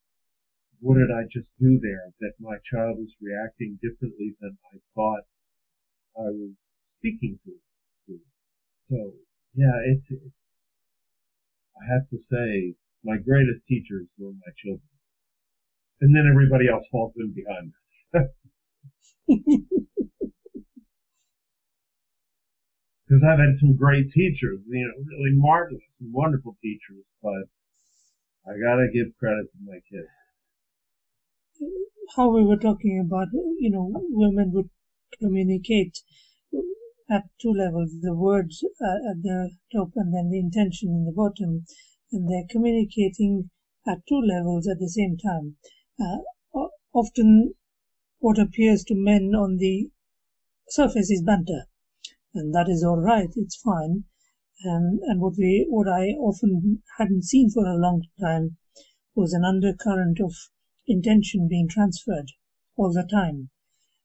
what did I just do there that my child is reacting differently than I thought I was speaking to? So, yeah, I have to say, my greatest teachers were my children. And then everybody else falls in behind. Because I've had some great teachers, really marvelous and wonderful teachers, but I gotta give credit to my kids. How we were talking about, women would communicate at 2 levels, the words at the top and then the intention in the bottom, and they're communicating at 2 levels at the same time. Often what appears to men on the surface is banter, and that is all right, it's fine. And what I often hadn't seen for a long time was an undercurrent of intention being transferred all the time.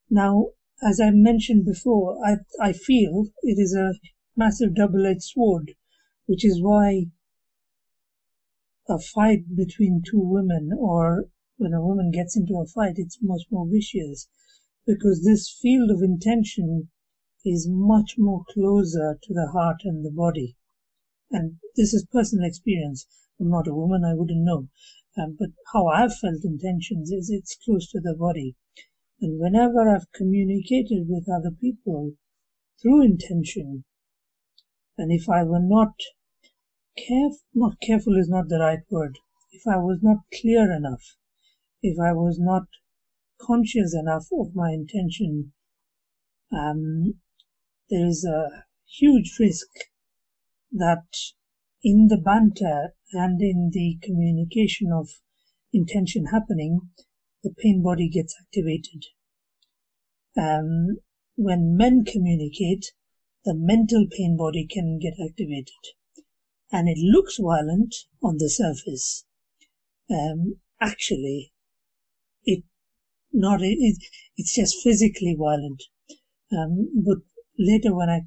Now, as I mentioned before, I feel it is a massive double-edged sword, which is why a fight between 2 women, or when a woman gets into a fight, it's much more vicious, because this field of intention is much more closer to the heart and the body. And this is personal experience. I'm not a woman, I wouldn't know. But how I've felt intentions is it's close to the body. And whenever I've communicated with other people through intention, and if I were not careful is not the right word, if I was not clear enough, if I was not conscious enough of my intention, there is a huge risk that in the banter and in the communication of intention happening, the pain body gets activated. When men communicate, the mental pain body can get activated. And it looks violent on the surface. Actually, it's just physically violent. But later when I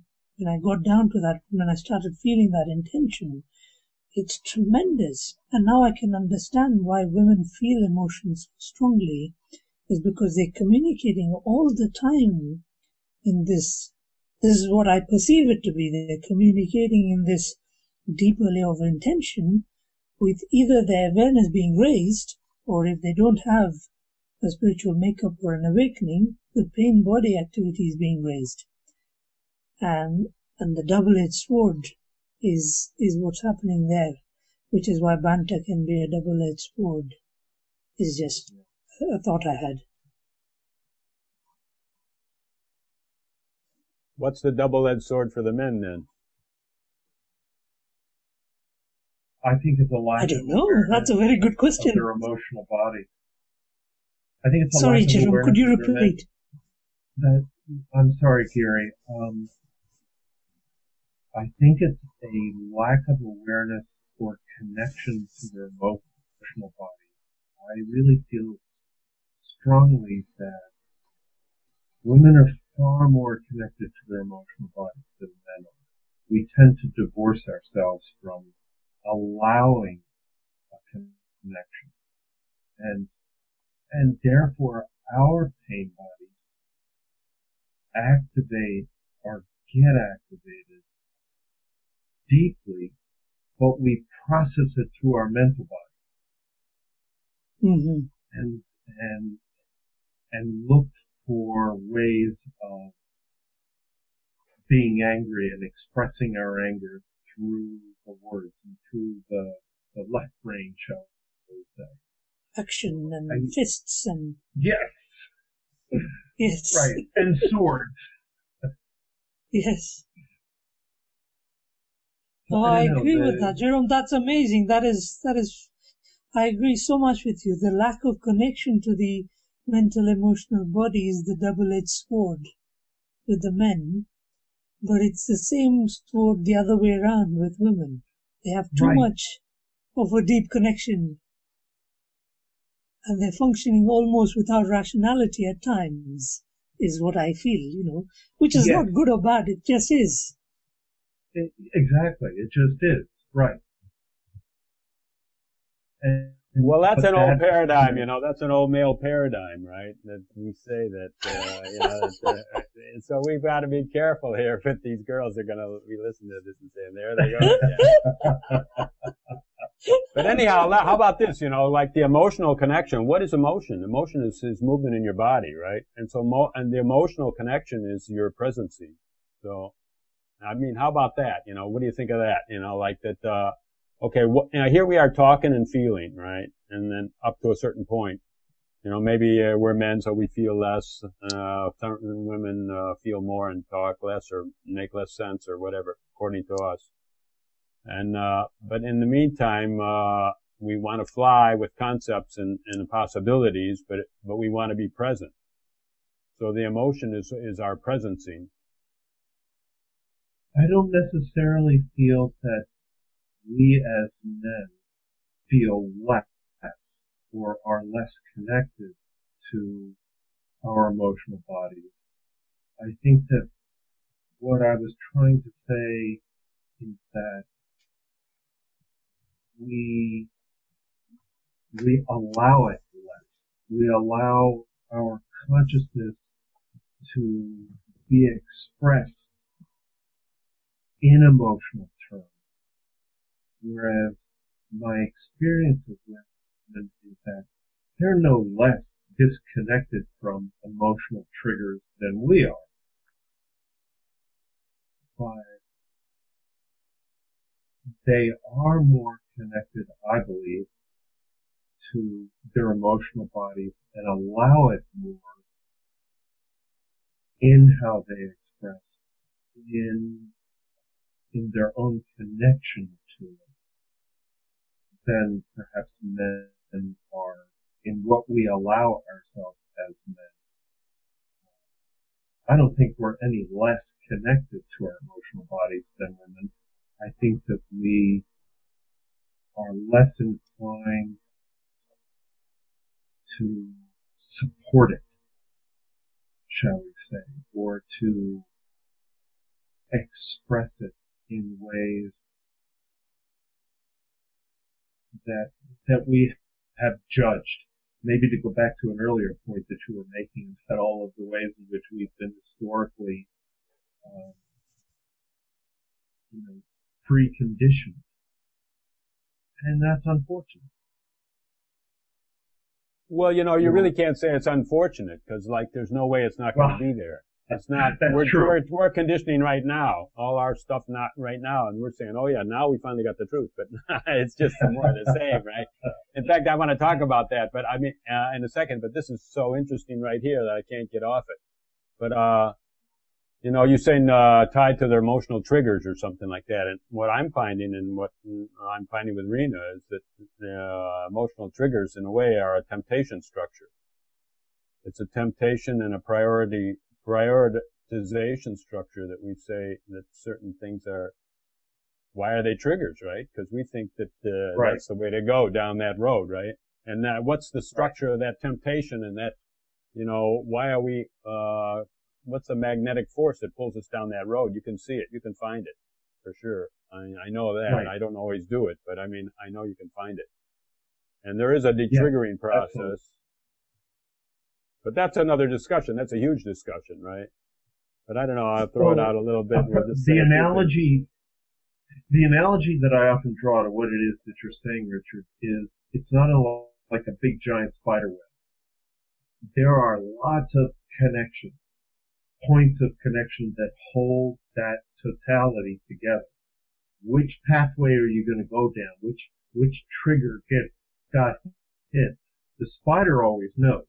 got down to that, when I started feeling that intention, it's tremendous. And now I can understand why women feel emotions so strongly, is because they're communicating all the time in this. This is what I perceive it to be. They're communicating in this deeper layer of intention, with either their awareness being raised, or if they don't have a spiritual makeup or an awakening, the pain body activity is being raised. And the double-edged sword is what's happening there, which is why banter can be a double-edged sword. is just a thought I had. What's the double-edged sword for the men then? I think it's a lack I don't know. That's a very good question. of their emotional body. I think it's a Sorry, lack of Jerome, awareness could you of their repeat? I'm sorry, Giri. I think it's a lack of awareness or connection to their emotional body. I really feel strongly that women are far more connected to their emotional bodies than men are. We tend to divorce ourselves from allowing a connection. And therefore our pain bodies activate or get activated deeply, but we process it through our mental body. Mm-hmm. And look for ways of being angry and expressing our anger through the words and through the left brain, shall we say. Action and fists and... Yes. Yes. Right. And swords. Yes. Oh, I agree with that, Jerome. That's amazing. That is, I agree so much with you. The lack of connection to the mental, emotional body is the double-edged sword with the men, but it's the same sword the other way around with women. They have too much of a deep connection, and they're functioning almost without rationality at times, is what I feel, which is not good or bad, it just is. Exactly, it just is, right. Well, that's an old paradigm, that's an old male paradigm, right? That we say that, so we've got to be careful here if these girls are going to be listening to this and saying, there they go again. But anyhow, how about this, like the emotional connection? What is emotion? Emotion is movement in your body, right? And so, and the emotional connection is your presency. So, I mean, how about that? What do you think of that? Like that, okay, here we are talking and feeling, right? And then up to a certain point, maybe we're men, so we feel less. Certain women feel more and talk less or make less sense or whatever, according to us. And but in the meantime, we want to fly with concepts and possibilities, but we want to be present. So the emotion is our presencing. I don't necessarily feel that we as men feel less or are less connected to our emotional bodies. I think that what I was trying to say is that we allow it less. We allow our consciousness to be expressed in emotional terms. Whereas my experience of women is that they're no less disconnected from emotional triggers than we are. But they are more connected, I believe, to their emotional bodies and allow it more in how they express, in their own connection to it, than perhaps men are in what we allow ourselves as men. I don't think we're any less connected to our emotional bodies than women. I think that we are less inclined to support it, shall we say, or to express it in ways that we have judged. Maybe to go back to an earlier point that you were making about all of the ways in which we've been historically preconditioned. And that's unfortunate. Well, you really can't say it's unfortunate because, like, there's no way it's not going to be there. It's not, we're conditioning right now, all our stuff not right now, and we're saying, oh yeah, now we finally got the truth, but it's just more of the same, right? In fact, I want to talk about that, but I mean, in a second, but this is so interesting right here that I can't get off it. But, you know, you're saying, tied to their emotional triggers or something like that, and what I'm finding and what I'm finding with Rena is that, emotional triggers in a way are a temptation structure. It's a temptation and a prioritization structure that we say that certain things are, why are they triggers, right? Because we think that that's the way to go down that road, right? And what's the structure of that temptation and that, you know, why are we, what's the magnetic force that pulls us down that road? You can see it. You can find it for sure. I know that. Right. I don't always do it, but I mean, I know you can find it. And there is a detriggering process. Absolutely. But that's another discussion. That's a huge discussion, right? But I don't know. I'll throw it out a little bit. The analogy that I often draw to what it is that you're saying, Richard, is it's not like a big giant spider web. There are lots of connections, points of connection that hold that totality together. Which pathway are you going to go down? Which trigger got hit? The spider always knows.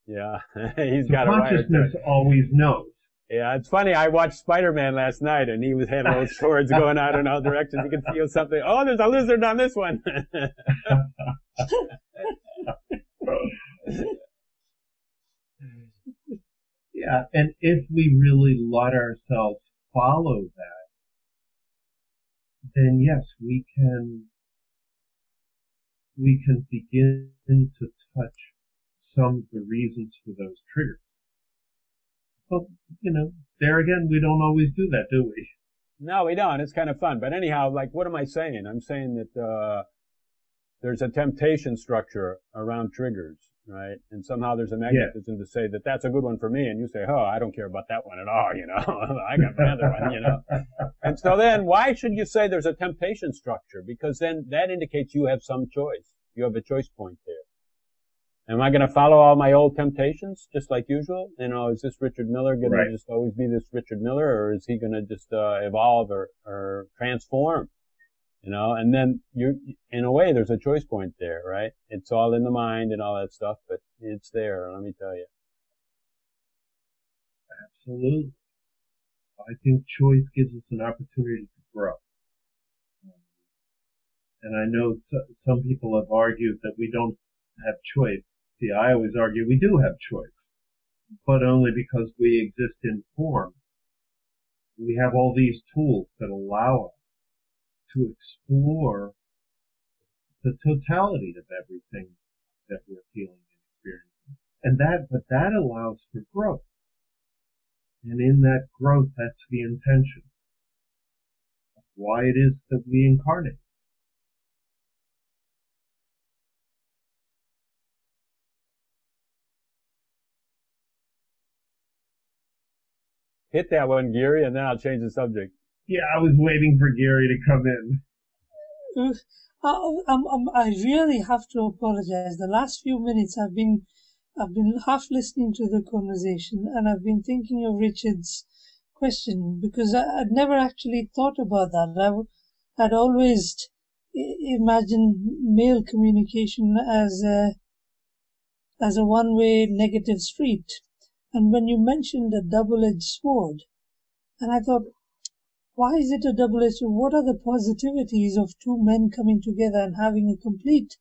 Yeah, he's got a consciousness always knows. Yeah, it's funny. I watched Spider-Man last night, and he had those swords going out in all directions. You could feel something. Oh, there's a lizard on this one. Yeah, and if we really let ourselves follow that, then yes, we can begin to touch some of the reasons for those triggers. But, you know, there again, we don't always do that, do we? No, we don't. It's kind of fun. But anyhow, like, what am I saying? I'm saying that, there's a temptation structure around triggers, right? And somehow there's a magnetism to say that that's a good one for me. And you say, oh, I don't care about that one at all, you know. I got my other one, you know. And so then why should you say there's a temptation structure? Because then that indicates you have some choice. You have a choice point there. Am I going to follow all my old temptations just like usual? You know, is this Richard Miller going to just always be this Richard Miller, or is he going to just evolve or transform? You know, and then in a way, there's a choice point there, right? It's all in the mind and all that stuff, but it's there. Let me tell you. Absolutely. I think choice gives us an opportunity to grow. And I know some people have argued that we don't have choice. See, I always argue we do have choice, but only because we exist in form. We have all these tools that allow us to explore the totality of everything that we're feeling and experiencing. But that allows for growth. And in that growth, that's the intention of why it is that we incarnate. Hit that one, Giri, and then I'll change the subject. Yeah, I was waiting for Giri to come in. I really have to apologize. The last few minutes I've been half listening to the conversation, and I've been thinking of Richard's question because I'd never actually thought about that. I'd always imagined male communication as a one-way negative street. And when you mentioned a double-edged sword, and I thought, why is it a double-edged sword? What are the positivities of two men coming together and having a complete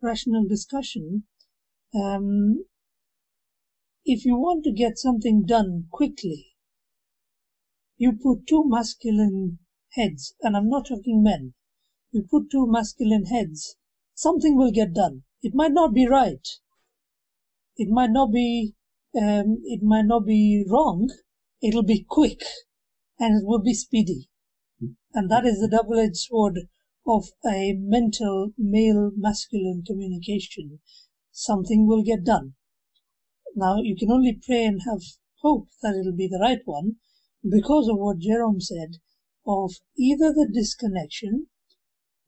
rational discussion? If you want to get something done quickly, you put two masculine heads, and I'm not talking men. You put two masculine heads, something will get done. It might not be right. It might not be wrong. It'll be quick, and it will be speedy. And that is the double-edged sword of a mental male-masculine communication. Something will get done. Now, you can only pray and have hope that it'll be the right one because of what Jerome said of either the disconnection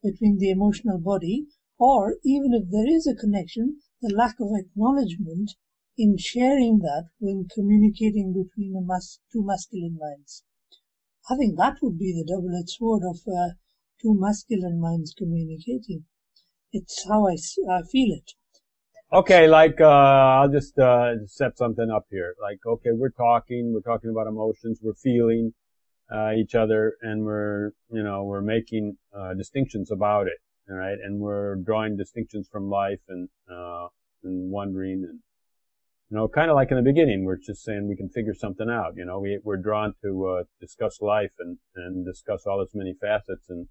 between the emotional body, or even if there is a connection, the lack of acknowledgement in sharing that when communicating between two masculine minds. I think that would be the double-edged sword of two masculine minds communicating. It's how I feel it. Okay, like, I'll just, set something up here. Like, okay, we're talking about emotions, we're feeling, each other, and we're making, distinctions about it, all right? And we're drawing distinctions from life and wondering and, kind of like in the beginning, we're just saying we can figure something out, we're drawn to, discuss life and discuss all its many facets and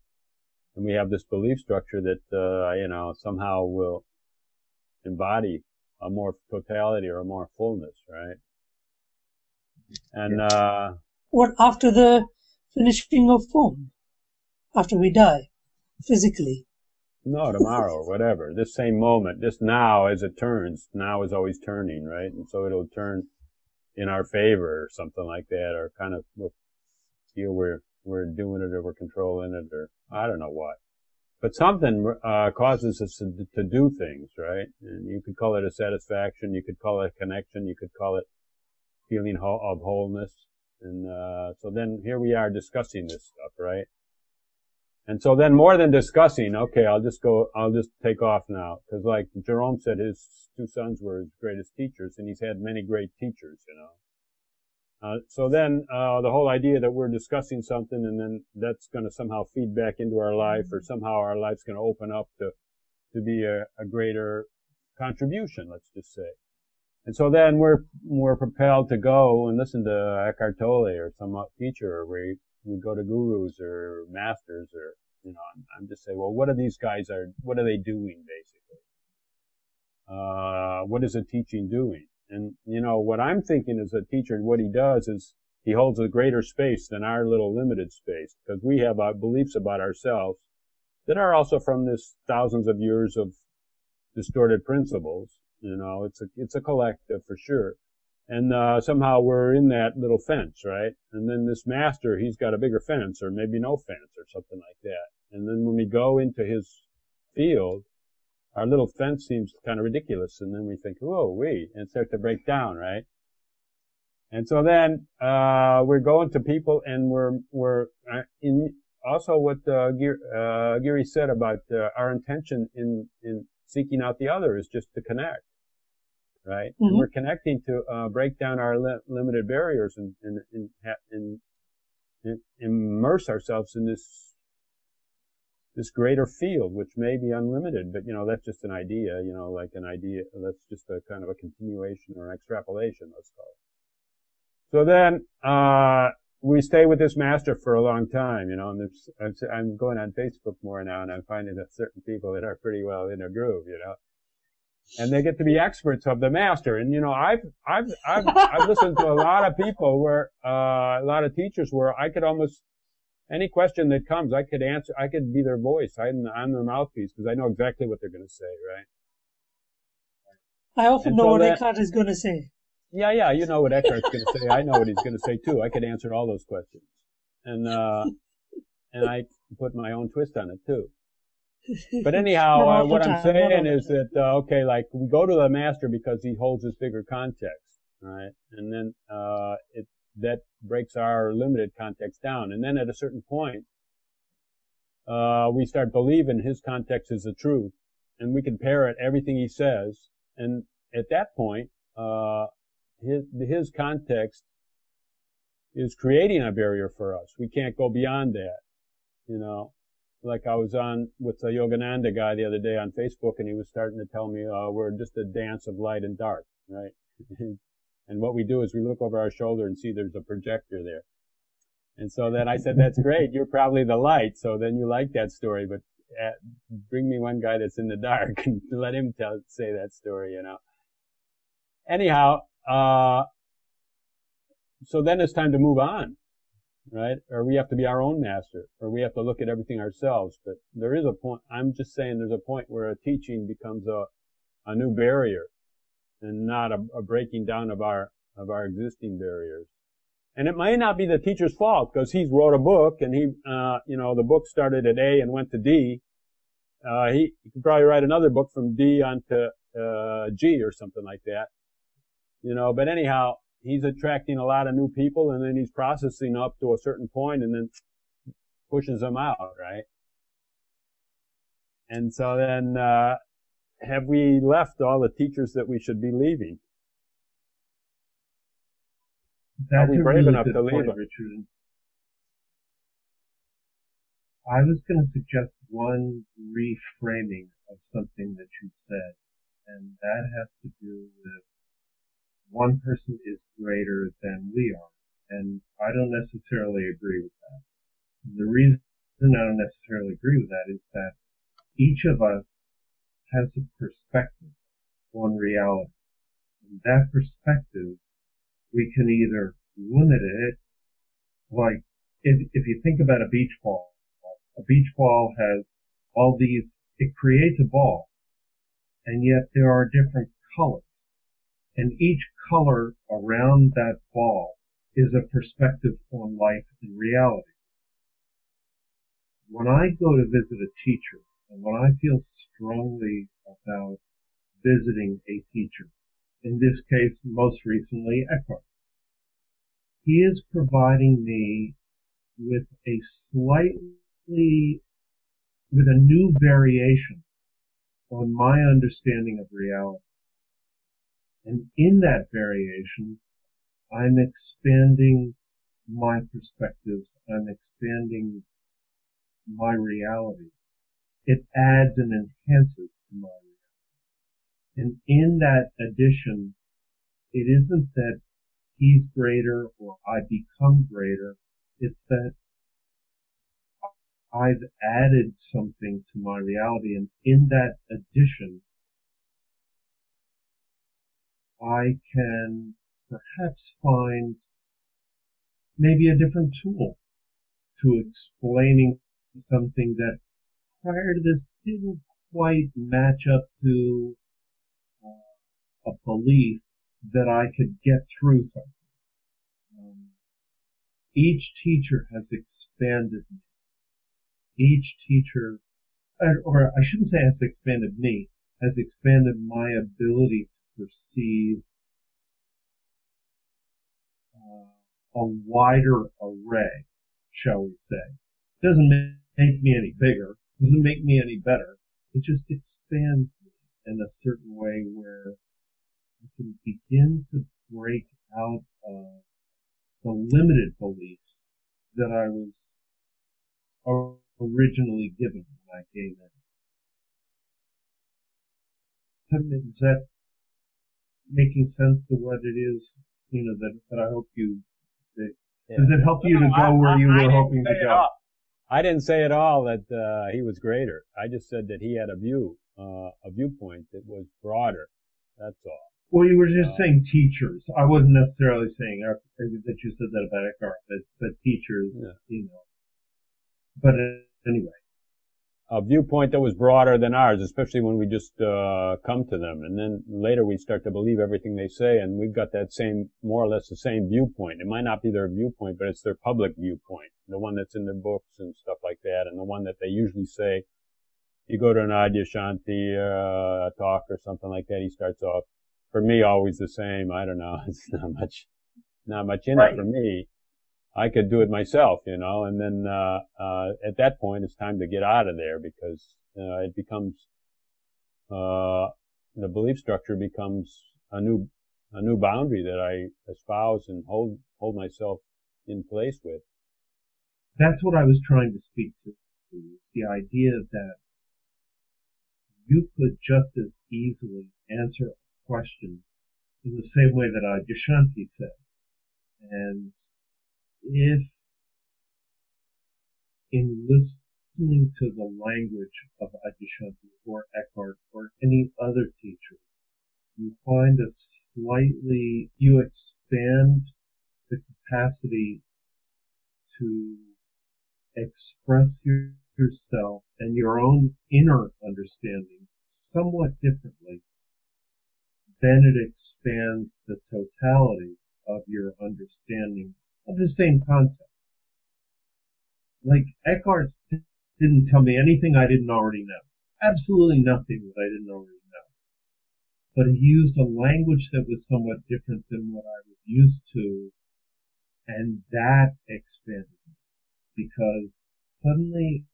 we have this belief structure that, somehow will embody a more totality or a more fullness, right? And, what after the finishing of form? After we die, physically? No, tomorrow or whatever. This same moment, this now as it turns, now is always turning, right? And so it'll turn in our favor or something like that, or kind of we'll feel we're doing it or we're controlling it or I don't know what. But something causes us to do things, right? And you could call it a satisfaction, you could call it a connection, you could call it feeling of wholeness. And so then here we are discussing this stuff, right? And so then more than discussing, okay, I'll just take off now. Because like Jerome said, his two sons were his greatest teachers, and he's had many great teachers, So then, the whole idea that we're discussing something and then that's gonna somehow feed back into our life or somehow our life's gonna open up to be a greater contribution, let's just say. And so then we're propelled to go and listen to Eckhart Tolle or some teacher, or we go to gurus or masters or, I'm just saying, well, what are these guys what are they doing basically? What is a teaching doing? And, what I'm thinking as a teacher and what he does is he holds a greater space than our little limited space because we have our beliefs about ourselves that are also from this thousands of years of distorted principles. It's a collective for sure. And, somehow we're in that little fence, right? And then this master, he's got a bigger fence or maybe no fence or something like that. And then when we go into his field, our little fence seems kind of ridiculous, and then we think, and start to break down, right? And so then, we're going to people and we're in also what, Giri said about, our intention in seeking out the other is just to connect, right? Mm-hmm. And we're connecting to, break down our limited barriers and immerse ourselves in this greater field, which may be unlimited, but that's just an idea, like an idea, that's just a kind of a continuation or an extrapolation, let's call it. So then, we stay with this master for a long time, and I'm going on Facebook more now and I'm finding that certain people that are pretty well in a groove, and they get to be experts of the master. And, I've listened to a lot of people where, a lot of teachers where I could almost, any question that comes, I could answer, I could be their voice. I'm their mouthpiece because I know exactly what they're going to say, right? I often know what Eckhart is going to say. Yeah, you know what Eckhart's going to say. I know what he's going to say too. I could answer all those questions. And I put my own twist on it too. But anyhow, what I'm saying is that, okay, like we go to the master because he holds this bigger context, right? And then, that breaks our limited context down. And then at a certain point, we start believing his context is the truth and we can parrot everything he says. And at that point, his context is creating a barrier for us. We can't go beyond that, Like I was on with a Yogananda guy the other day on Facebook and he was starting to tell me, we're just a dance of light and dark, right? And what we do is we look over our shoulder and see there's a projector there. And so then I said, that's great. You're probably the light. So then you like that story, but bring me one guy that's in the dark and let him say that story, Anyhow, so then it's time to move on, right? Or we have to be our own master, or we have to look at everything ourselves. But there is a point, I'm just saying there's a point where a teaching becomes a new barrier and not a breaking down of our existing barriers. And it might not be the teacher's fault because he wrote a book and the book started at A and went to D. He could probably write another book from D onto G or something like that. but anyhow, he's attracting a lot of new people, and then he's processing up to a certain point and then pushes them out, right? And so then, have we left all the teachers that we should be leaving? That's Are we a brave really enough good to leave point, them? Richard. I was going to suggest one reframing of something that you said, and that has to do with one person is greater than we are, and I don't necessarily agree with that. The reason I don't necessarily agree with that is that each of us has a perspective on reality. And that perspective, we can either limit it, like if you think about a beach ball has all these, it creates a ball, and yet there are different colors. And each color around that ball is a perspective on life and reality. When I go to visit a teacher, and when I feel strongly about visiting a teacher, in this case, most recently, Eckhart, he is providing me with with a new variation on my understanding of reality. And in that variation, I'm expanding my perspectives. I'm expanding my reality. It adds and enhances to my reality. And in that addition, it isn't that he's greater or I become greater. It's that I've added something to my reality, and in that addition, I can perhaps find maybe a different tool to explaining something that prior to this didn't quite match up to a belief that I could get through something. Each teacher has expanded me. Each teacher, or I shouldn't say has expanded me, has expanded my ability to perceive a wider array, shall we say. Doesn't make me any bigger, doesn't make me any better. It just expands me in a certain way where I can begin to break out of the limited beliefs that I was originally given when I came in. Is that making sense to what it is, that I hope you, does it help you to go where you were hoping to go? I didn't say at all that he was greater. I just said that he had a viewpoint that was broader. That's all. Well, you were just saying teachers. I wasn't necessarily saying that you said that about Eckhart, but teachers, But anyway. A viewpoint that was broader than ours, especially when we just come to them. And then later we start to believe everything they say, and we've got that more or less the same viewpoint. It might not be their viewpoint, but it's their public viewpoint, the one that's in their books and stuff like that, and the one that they usually say. You go to an Adyashanti talk or something like that, he starts off, for me, always the same. I don't know. It's not much in it for me. I could do it myself, and then, at that point, it's time to get out of there because, it becomes, the belief structure becomes a new boundary that I espouse and hold myself in place with. That's what I was trying to speak to. The idea that you could just as easily answer a question in the same way that Adyashanti said. And if in listening to the language of Adyashanti or Eckhart or any other teacher, you find you expand the capacity to express yourself and your own inner understanding somewhat differently, then it expands the totality of your understanding of the same concept. Like Eckhart didn't tell me anything I didn't already know. Absolutely nothing that I didn't already know. but he used a language that was somewhat different than what I was used to, and that expanded me, because suddenly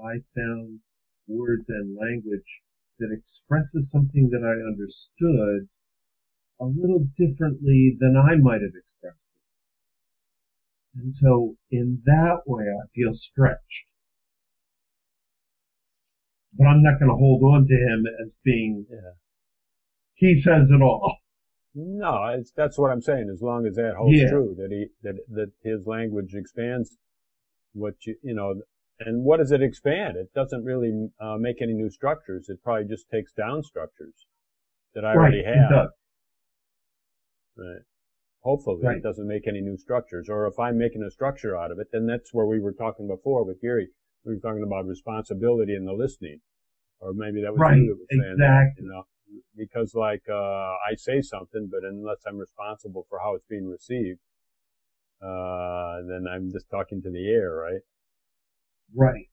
I found words and language that expresses something that I understood a little differently than I might have expressed it. And so in that way I feel stretched. But I'm not going to hold on to him as being, he says it all. No, that's what I'm saying. As long as that holds true, that his language expands what and what does it expand? It doesn't really make any new structures. It probably just takes down structures that I already have. It does. Right. Hopefully it doesn't make any new structures. Or if I'm making a structure out of it, then that's where we were talking before with Giri. We were talking about responsibility in the listening. Or maybe that was you that was saying that, because I say something, but unless I'm responsible for how it's being received, then I'm just talking to the air, right? Right.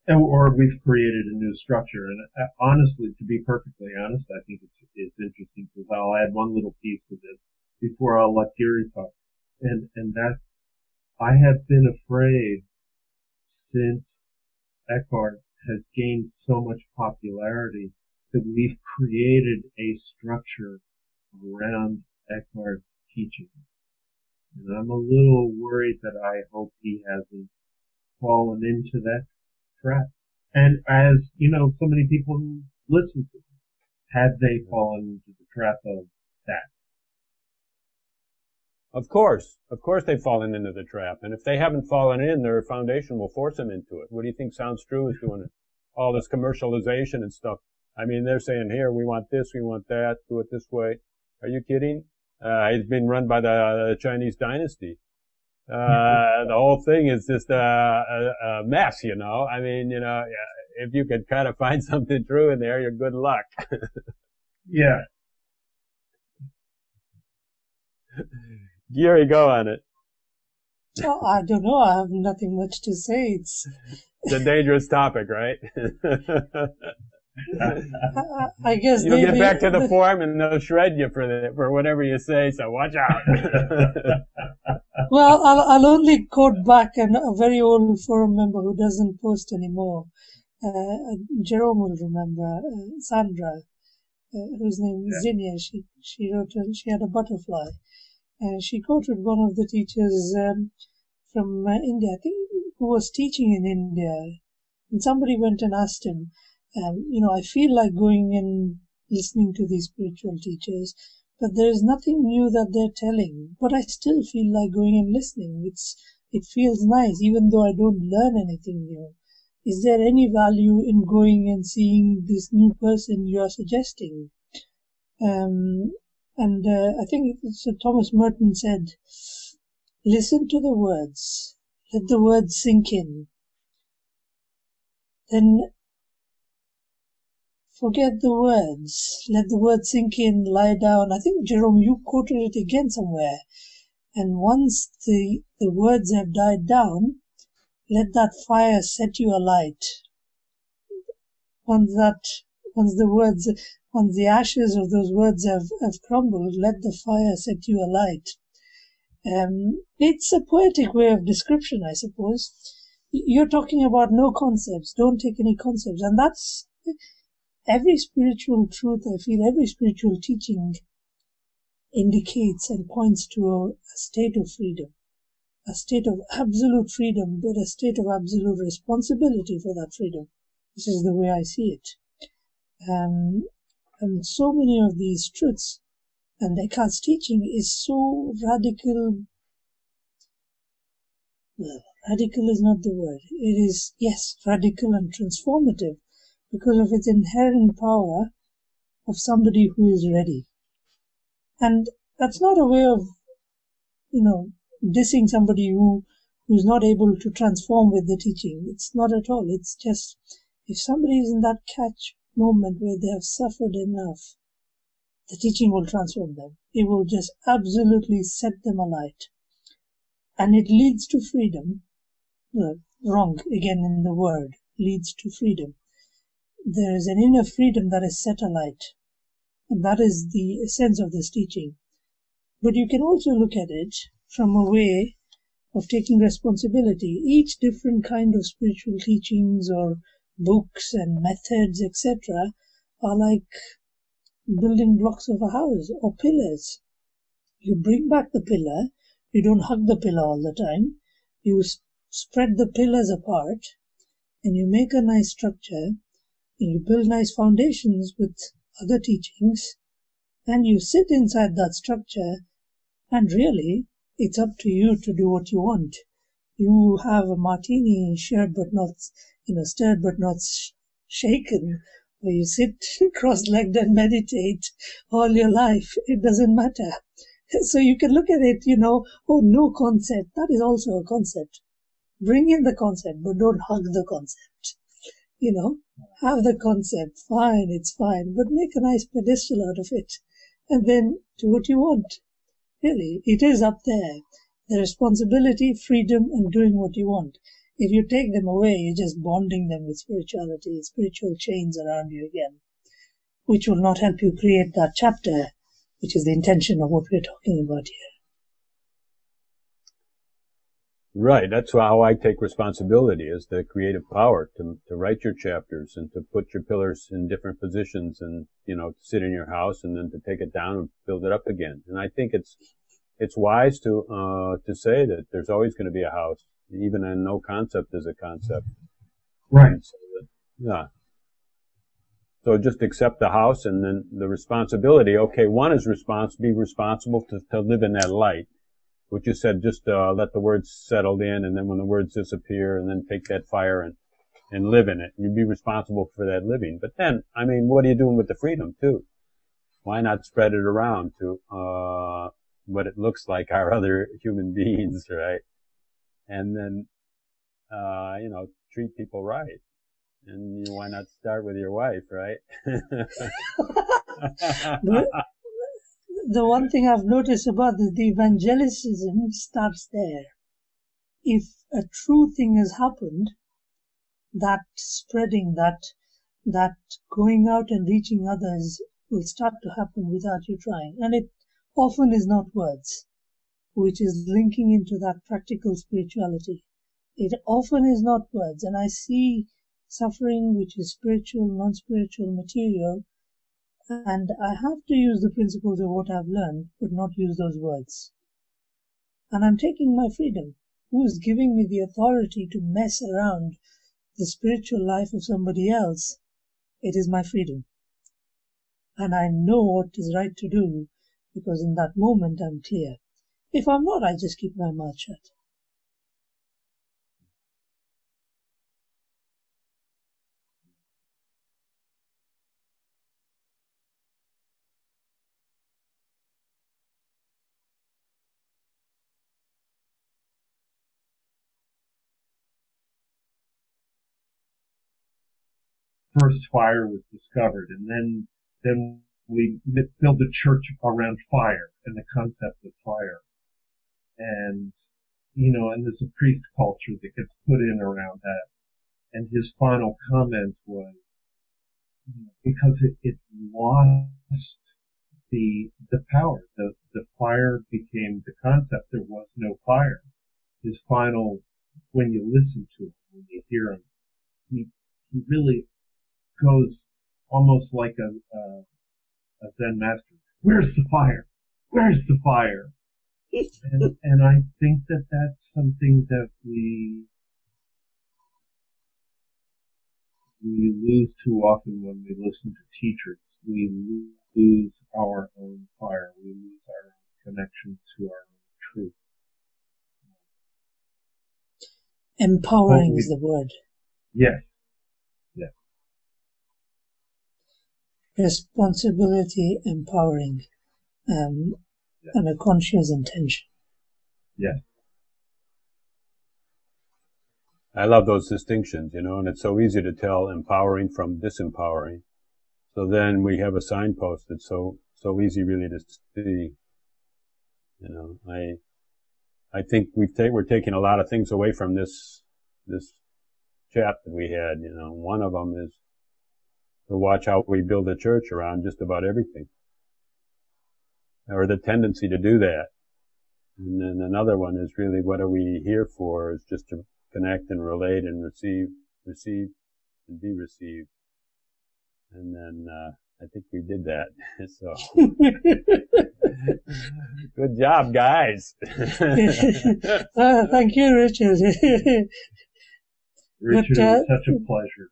Or we've created a new structure. And honestly, to be perfectly honest, I think it's interesting, because I'll add one little piece to this before I'll let Giri talk. And that I have been afraid, since Eckhart has gained so much popularity, that we've created a structure around Eckhart's teaching. And I'm a little worried that I hope he hasn't fallen into that trap. And as, so many people who listen to him, had they fallen into the trap of that? Of course they've fallen into the trap. And if they haven't fallen in, their foundation will force them into it. What do you think Sounds True is doing? All this commercialization and stuff. I mean, they're saying, here, we want this, we want that, do it this way. Are you kidding? It's been run by the Chinese dynasty. The whole thing is just a mess, I mean, if you could kind of find something true in there, you're good luck. Yeah. Giri, go on it. Oh, I don't know. I have nothing much to say. It's a dangerous topic, right? I guess you'll get back to the forum and they'll shred you for whatever you say. So watch out. Well, I'll only quote back a very old forum member who doesn't post anymore. Jerome will remember. Sandra, whose name is Zinnia. She wrote. She had a butterfly. She quoted one of the teachers from India, I think, who was teaching in India. And somebody went and asked him, I feel like going and listening to these spiritual teachers, but there is nothing new that they're telling. But I still feel like going and listening. It feels nice, even though I don't learn anything new. Is there any value in going and seeing this new person you are suggesting? I think Sir Thomas Merton said, listen to the words, let the words sink in. Then forget the words, let the words sink in, lie down. I think, Jerome, you quoted it again somewhere. And once the words have died down, let that fire set you alight. Once the ashes of those words have crumbled, let the fire set you alight. It's a poetic way of description, I suppose. You're talking about no concepts, don't take any concepts. And that's every spiritual truth, I feel, every spiritual teaching indicates and points to a state of freedom. A state of absolute freedom, but a state of absolute responsibility for that freedom. This is the way I see it. And so many of these truths, and Eckhart's teaching is so radical. Well, radical is not the word. It is, yes, radical and transformative because of its inherent power of somebody who is ready. And that's not a way of, dissing somebody who's not able to transform with the teaching. It's not at all. It's just, if somebody is in that catch moment where they have suffered enough, the teaching will transform them. It will just absolutely set them alight. And it leads to freedom. Wrong again in the word, leads to freedom. There is an inner freedom that is set alight. And that is the essence of this teaching. But you can also look at it from a way of taking responsibility. Each different kind of spiritual teachings or books and methods, etc., are like building blocks of a house or pillars. You bring back the pillar, you don't hug the pillar all the time, you spread the pillars apart, and you make a nice structure, and you build nice foundations with other teachings, and you sit inside that structure, and really, it's up to you to do what you want. You have a martini stirred but not shaken, or you sit cross-legged and meditate all your life. It doesn't matter. So you can look at it, oh, no concept. That is also a concept. Bring in the concept, but don't hug the concept. Have the concept. Fine, it's fine. But make a nice pedestal out of it. And then do what you want. Really, it is up there. The responsibility, freedom, and doing what you want. If you take them away, you're just bonding them with spirituality, spiritual chains around you again, which will not help you create that chapter, which is the intention of what we're talking about here. Right. That's how I take responsibility, is the creative power to write your chapters and to put your pillars in different positions and, to sit in your house and then to take it down and build it up again. And I think it's wise to say that there's always going to be a house, even in no concept is a concept. Right. So yeah. So just accept the house and then the responsibility. Okay. One is be responsible to live in that light. What you said, just let the words settle in, and then when the words disappear, and then take that fire and live in it. You'd be responsible for that living. But then, what are you doing with the freedom too? Why not spread it around to what it looks like are other human beings, right? And then treat people right. And why not start with your wife, right? The one thing I've noticed about the evangelicism starts there. If a true thing has happened, that spreading, that going out and reaching others will start to happen without you trying. And it often is not words, which is linking into that practical spirituality. It often is not words. And I see suffering, which is spiritual, non-spiritual material, and I have to use the principles of what I've learned, but not use those words. And I'm taking my freedom. Who is giving me the authority to mess around the spiritual life of somebody else? It is my freedom. And I know what is right to do, because in that moment I'm clear. If I'm not, I just keep my mouth shut. First fire was discovered, and then we built the church around fire and the concept of fire. And, and there's a priest culture that gets put in around that. And his final comment was, because it lost the power. The fire became the concept. There was no fire. His final, when you listen to him, when you hear him, he really goes almost like a Zen master. Where's the fire? Where's the fire? And I think that that's something that we lose too often when we listen to teachers. We lose our own fire. We lose our own connection to our own truth. Empowering is the word. Yes. Responsibility, empowering, and a conscious intention. Yes. I love those distinctions, and it's so easy to tell empowering from disempowering. So then we have a signpost that's so easy really to see. I think we're taking a lot of things away from this chat that we had. One of them is to watch how we build a church around just about everything, or the tendency to do that. And then another one is really, what are we here for? Is just to connect and relate and receive and be received. And then I think we did that. So good job, guys. Thank you, Richard. Richard, it was such a pleasure.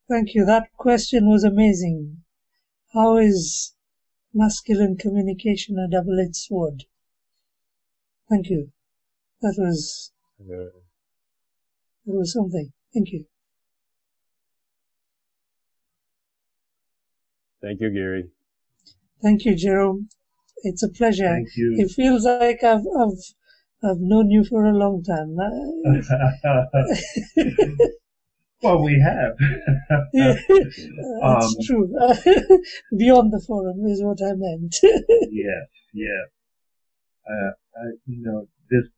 Thank you. That question was amazing. How is masculine communication a double-edged sword? Thank you. That was something. Thank you. Thank you, Giri. Thank you, Jerome. It's a pleasure. Thank you. It feels like I've known you for a long time. Well, we have. That's true. Beyond the forum is what I meant. Yes.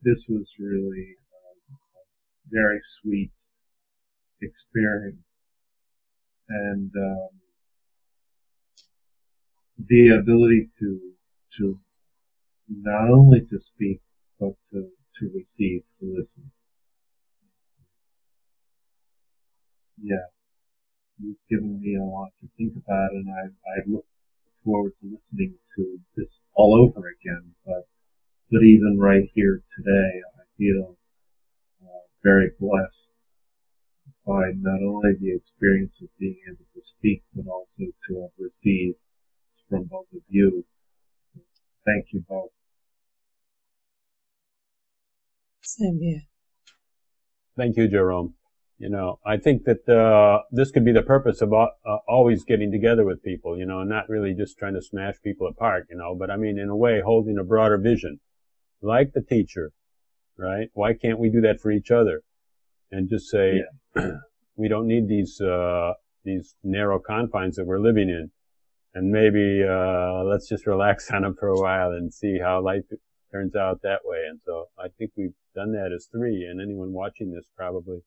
This was really a very sweet experience, and the ability to not only to speak but to receive, to listen. Yeah, you've given me a lot to think about, and I look forward to listening to this all over again. But even right here today, I feel very blessed by not only the experience of being able to speak, but also to have received from both of you. Thank you both. Same here. Thank you, Jerome. I think that this could be the purpose of always getting together with people, and not really just trying to smash people apart, but I mean, in a way, holding a broader vision, like the teacher, right? Why can't we do that for each other? And just say, we don't need these narrow confines that we're living in. And maybe, let's just relax on them for a while and see how life turns out that way. And so I think we've done that as three, and anyone watching this probably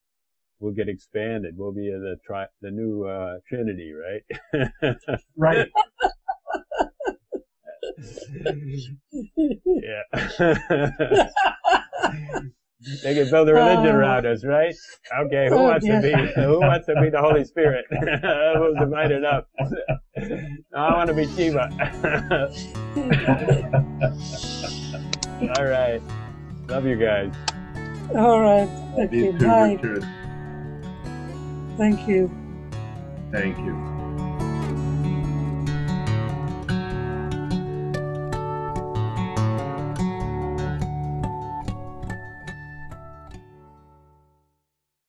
will get expanded. We'll be the new, Trinity, right? Right. Yeah. They can build a religion around us, right? Okay, who wants to be the Holy Spirit? We'll divide it up. I want to be Shiva. All right. Love you guys. All right. Thank you. Bye. Richard. Thank you. Thank you.